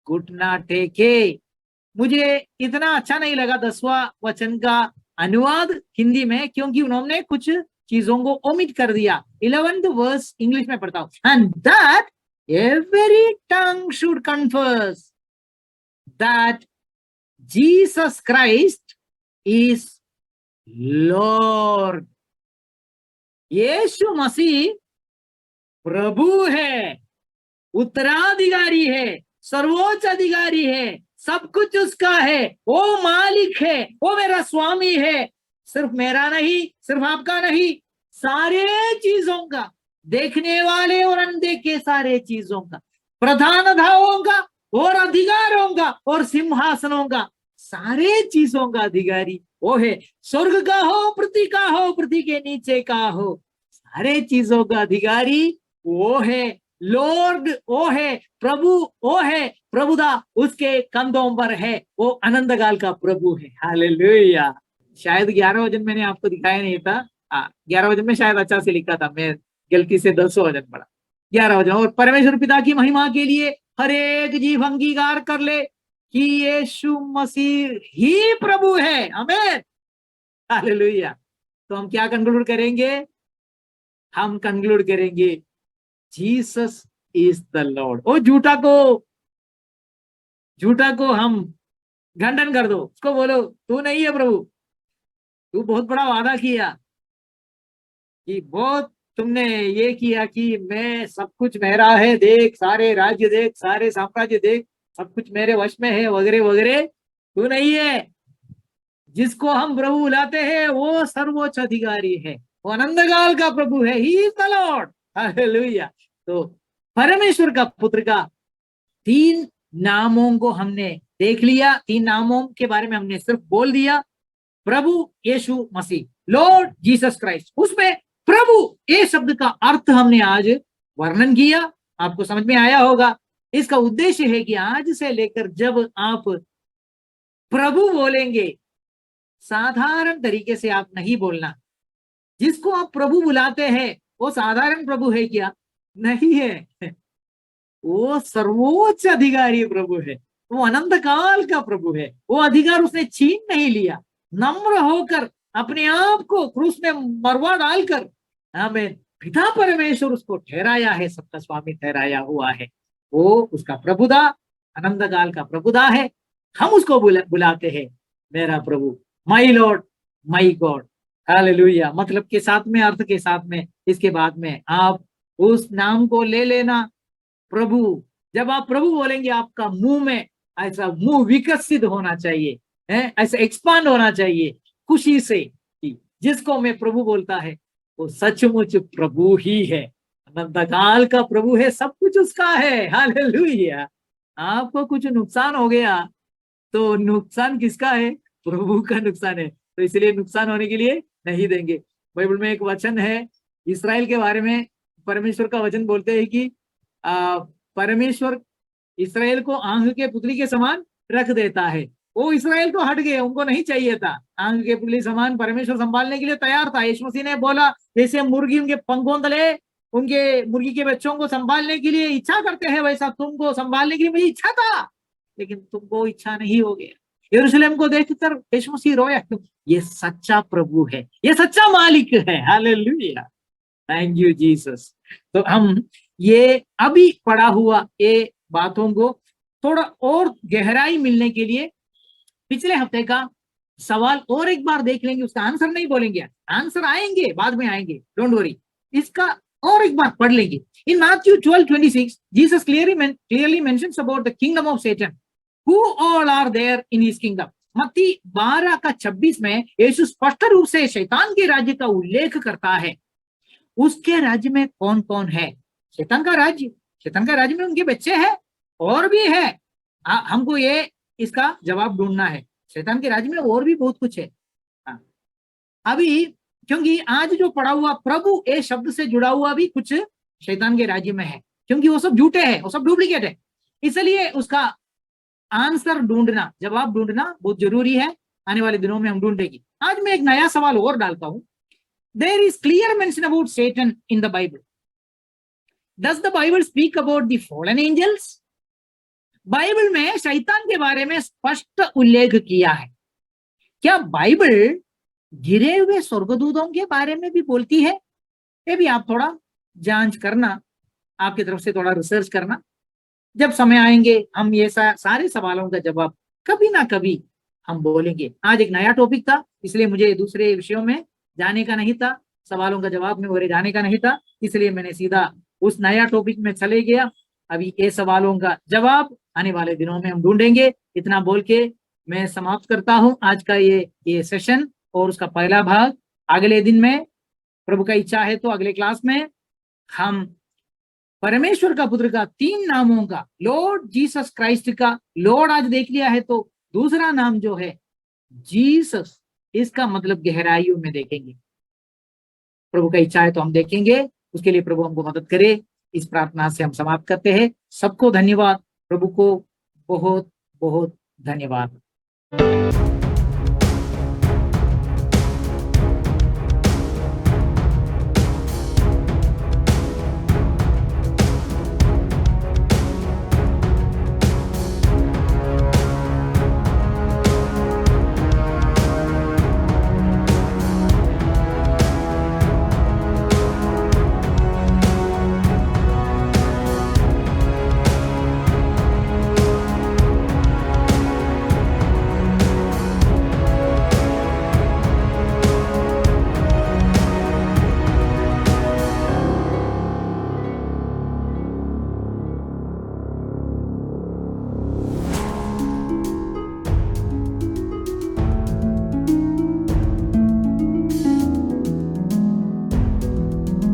घुटना टेके। मुझे इतना अच्छा नहीं लगा 10वां वचन का अनुवाद हिंदी में, क्योंकि उन्होंने कुछ चीजों को ओमिट कर दिया। 11th वर्स इंग्लिश में पढ़ता हूं, and that every tongue should confess that Jesus Christ is Lord. Yeshu Masih प्रभु है, उत्तराधिकारी है, सर्वोच्च अधिकारी है, सब कुछ उसका है, वो मालिक है, वो मेरा स्वामी है। सिर्फ मेरा नहीं, सिर्फ आपका नहीं, सारे चीजों का, देखने वाले और अनदेखे सारे चीजों का, प्रधानताओं का और अधिकारों का और सिंहासनों का, सारे चीजों का अधिकारी वो है। स्वर्ग का हो, पृथ्वी का हो, पृथ्वी के नीचे का हो, सारे चीजों का अधिकारी वो है। लॉर्ड वो है, प्रभु वो है, प्रभुदा उसके कंधों पर है, वो अनंत काल का प्रभु है। हालेलुया। शायद 11 वचन मैंने आपको दिखाया नहीं था। 11 वचन में शायद अच्छा से लिखा था, मैं गलती से 10 वचन पढ़ा। 11 वचन, और परमेश्वर पिता की महिमा के लिए हर एक जीव अंगीकार कर ले कि यीशु मसीह ही प्रभु है। आमीन, हालेलुया। तो हम क्या कंक्लूड करेंगे? हम कंक्लूड करेंगे जीसस इज द लॉर्ड। ओ झूठा को हम खंडन कर दो, उसको बोलो तू नहीं है प्रभु, तू बहुत बड़ा वादा किया कि बहुत तुमने ये किया कि मैं सब कुछ मेरा है, देख सारे राज्य देख, सारे साम्राज्य देख, सब कुछ मेरे वश में है, वगैरह वगैरह। तू नहीं है। जिसको हम प्रभु बुलाते हैं वो सर्वोच्च अधिकारी है, वो अनंत काल का प्रभु है। He is the Lord. Hallelujah. तो परमेश्वर का पुत्र का 3 नामों को हमने देख लिया, 3 नामों के बारे में हमने सिर्फ बोल दिया। प्रभु यीशु मसीह, लॉर्ड जीसस क्राइस्ट, उसमें प्रभु ये शब्द का अर्थ हमने आज वर्णन किया, आपको समझ में आया होगा। इसका उद्देश्य है कि आज से लेकर जब आप प्रभु बोलेंगे, साधारण तरीके से आप नहीं बोलना। जिसको आप प्रभु बुलाते हैं वो साधारण प्रभु है क्या? नहीं है, वो सर्वोच्च अधिकारी प्रभु है, वो अनंत काल का प्रभु है। वो अधिकार उसने छीन नहीं लिया, नम्र होकर अपने आप को क्रूस में मरवा डालकर हमें पिता परमेश्वर उसको ठहराया है, सबका स्वामी ठहराया हुआ है। वो उसका प्रभुदा, अनंत काल का प्रभुदा है। हम उसको बुलाते हैं मेरा प्रभु, my Lord, my God. Hallelujah. मतलब के साथ में, अर्थ के साथ में, इसके बाद में आप उस नाम को ले लेना प्रभु। जब आप प्रभु बोलेंगे आपका मुंह में ऐसा मुंह विकसित होना चाहिए, है ऐसा एक्सपांड होना चाहिए खुशी से कि जिसको मैं प्रभु बोलता है वो सचमुच प्रभु ही है, अनंत काल का प्रभु है, सब कुछ उसका है। हालेलुया। आपको कुछ नुकसान हो गया तो नुकसान किसका है? प्रभु का नुकसान है। तो इसलिए नुकसान होने के लिए नहीं देंगे। बाइबल में एक वचन है इसराइल के बारे में, परमेश्वर का वचन बोलते हैं कि परमेश्वर इसराइल को आंख के पुतली के समान रख देता है। वो इसराइल तो हट गए, उनको नहीं चाहिए था। आंख के पुतली समान परमेश्वर संभालने के लिए तैयार था। यीशु मसीह ने बोला जैसे मुर्गी उनके पंखों तले उनके मुर्गी के बच्चों को संभालने के लिए इच्छा करते हैं, वैसा तुमको संभालने की मुझे इच्छा था, लेकिन तुमको इच्छा नहीं हो गया। यरूशलेम को देखकर यीशु मसीह रोया, क्यों? ये सच्चा प्रभु है, ये सच्चा मालिक है। Hallelujah, thank you Jesus. तो हम ये अभी पढ़ा हुआ ये बातों को थोड़ा और गहराई मिलने के लिए पिछले हफ्ते का सवाल और एक बार देख लेंगे। उसका आंसर नहीं बोलेंगे, आंसर आएंगे बाद में आएंगे, डोंट वरी। इसका और एक बार पढ़ लेंगे। In Matthew 12:26 Jesus clearly mentions about the kingdom of Satan, who all are there in his kingdom। मत्ती 12:26 में यीशु स्पष्ट रूप से शैतान के राज्य का उल्लेख करता है। उसके राज्य में कौन कौन है? शैतान का राज्य, शैतान का राज्य में उनके बच्चे हैं और भी है। हमको ये इसका जवाब ढूंढना है। शैतान के राज्य में और भी बहुत कुछ है। अभी क्योंकि आज जो पढ़ा हुआ प्रभु ए शब्द से जुड़ा हुआ भी कुछ शैतान के राज्य में है, क्योंकि वो सब झूठे हैं, वो सब डुप्लीकेट है। इसलिए उसका आंसर ढूंढना, जवाब ढूंढना बहुत जरूरी है। आने वाले दिनों में हम ढूंढेंगे। आज मैं एक नया सवाल और डालता हूं। There is clear mention about Satan in the Bible. Does the Bible speak about the fallen angels? Bible में शैतान के बारे में स्पष्ट उल्लेख किया है। क्या बाइबल गिरे हुए स्वर्गदूतों के बारे में भी बोलती है? ये भी आप थोड़ा जांच करना, आपकी तरफ से थोड़ा रिसर्च करना। जब समय आएंगे हम ये सारे सवालों का जवाब कभी ना कभी हम बोलेंगे। आज एक नया टॉपिक था, इसलिए मुझे दूसरे विषयों में जाने का नहीं था, सवालों का जवाब में और जाने का नहीं था, इसलिए मैंने सीधा उस नया टॉपिक में चले गया। अभी ये सवालों का जवाब आने वाले दिनों में हम ढूंढेंगे। इतना बोल के मैं समाप्त करता हूं आज का ये सेशन और उसका पहला भाग। अगले दिन में प्रभु का इच्छा है तो अगले क्लास में हम परमेश्वर का पुत्र का 3 नामों का, लॉर्ड जीसस क्राइस्ट का लॉर्ड आज देख लिया है, तो दूसरा नाम जो है जीसस, इसका मतलब गहराइयों में देखेंगे। प्रभु का इच्छा है तो हम देखेंगे। उसके लिए प्रभु हमको मदद करे। इस प्रार्थना से हम समाप्त करते हैं। सबको धन्यवाद। प्रभु को बहुत बहुत धन्यवाद।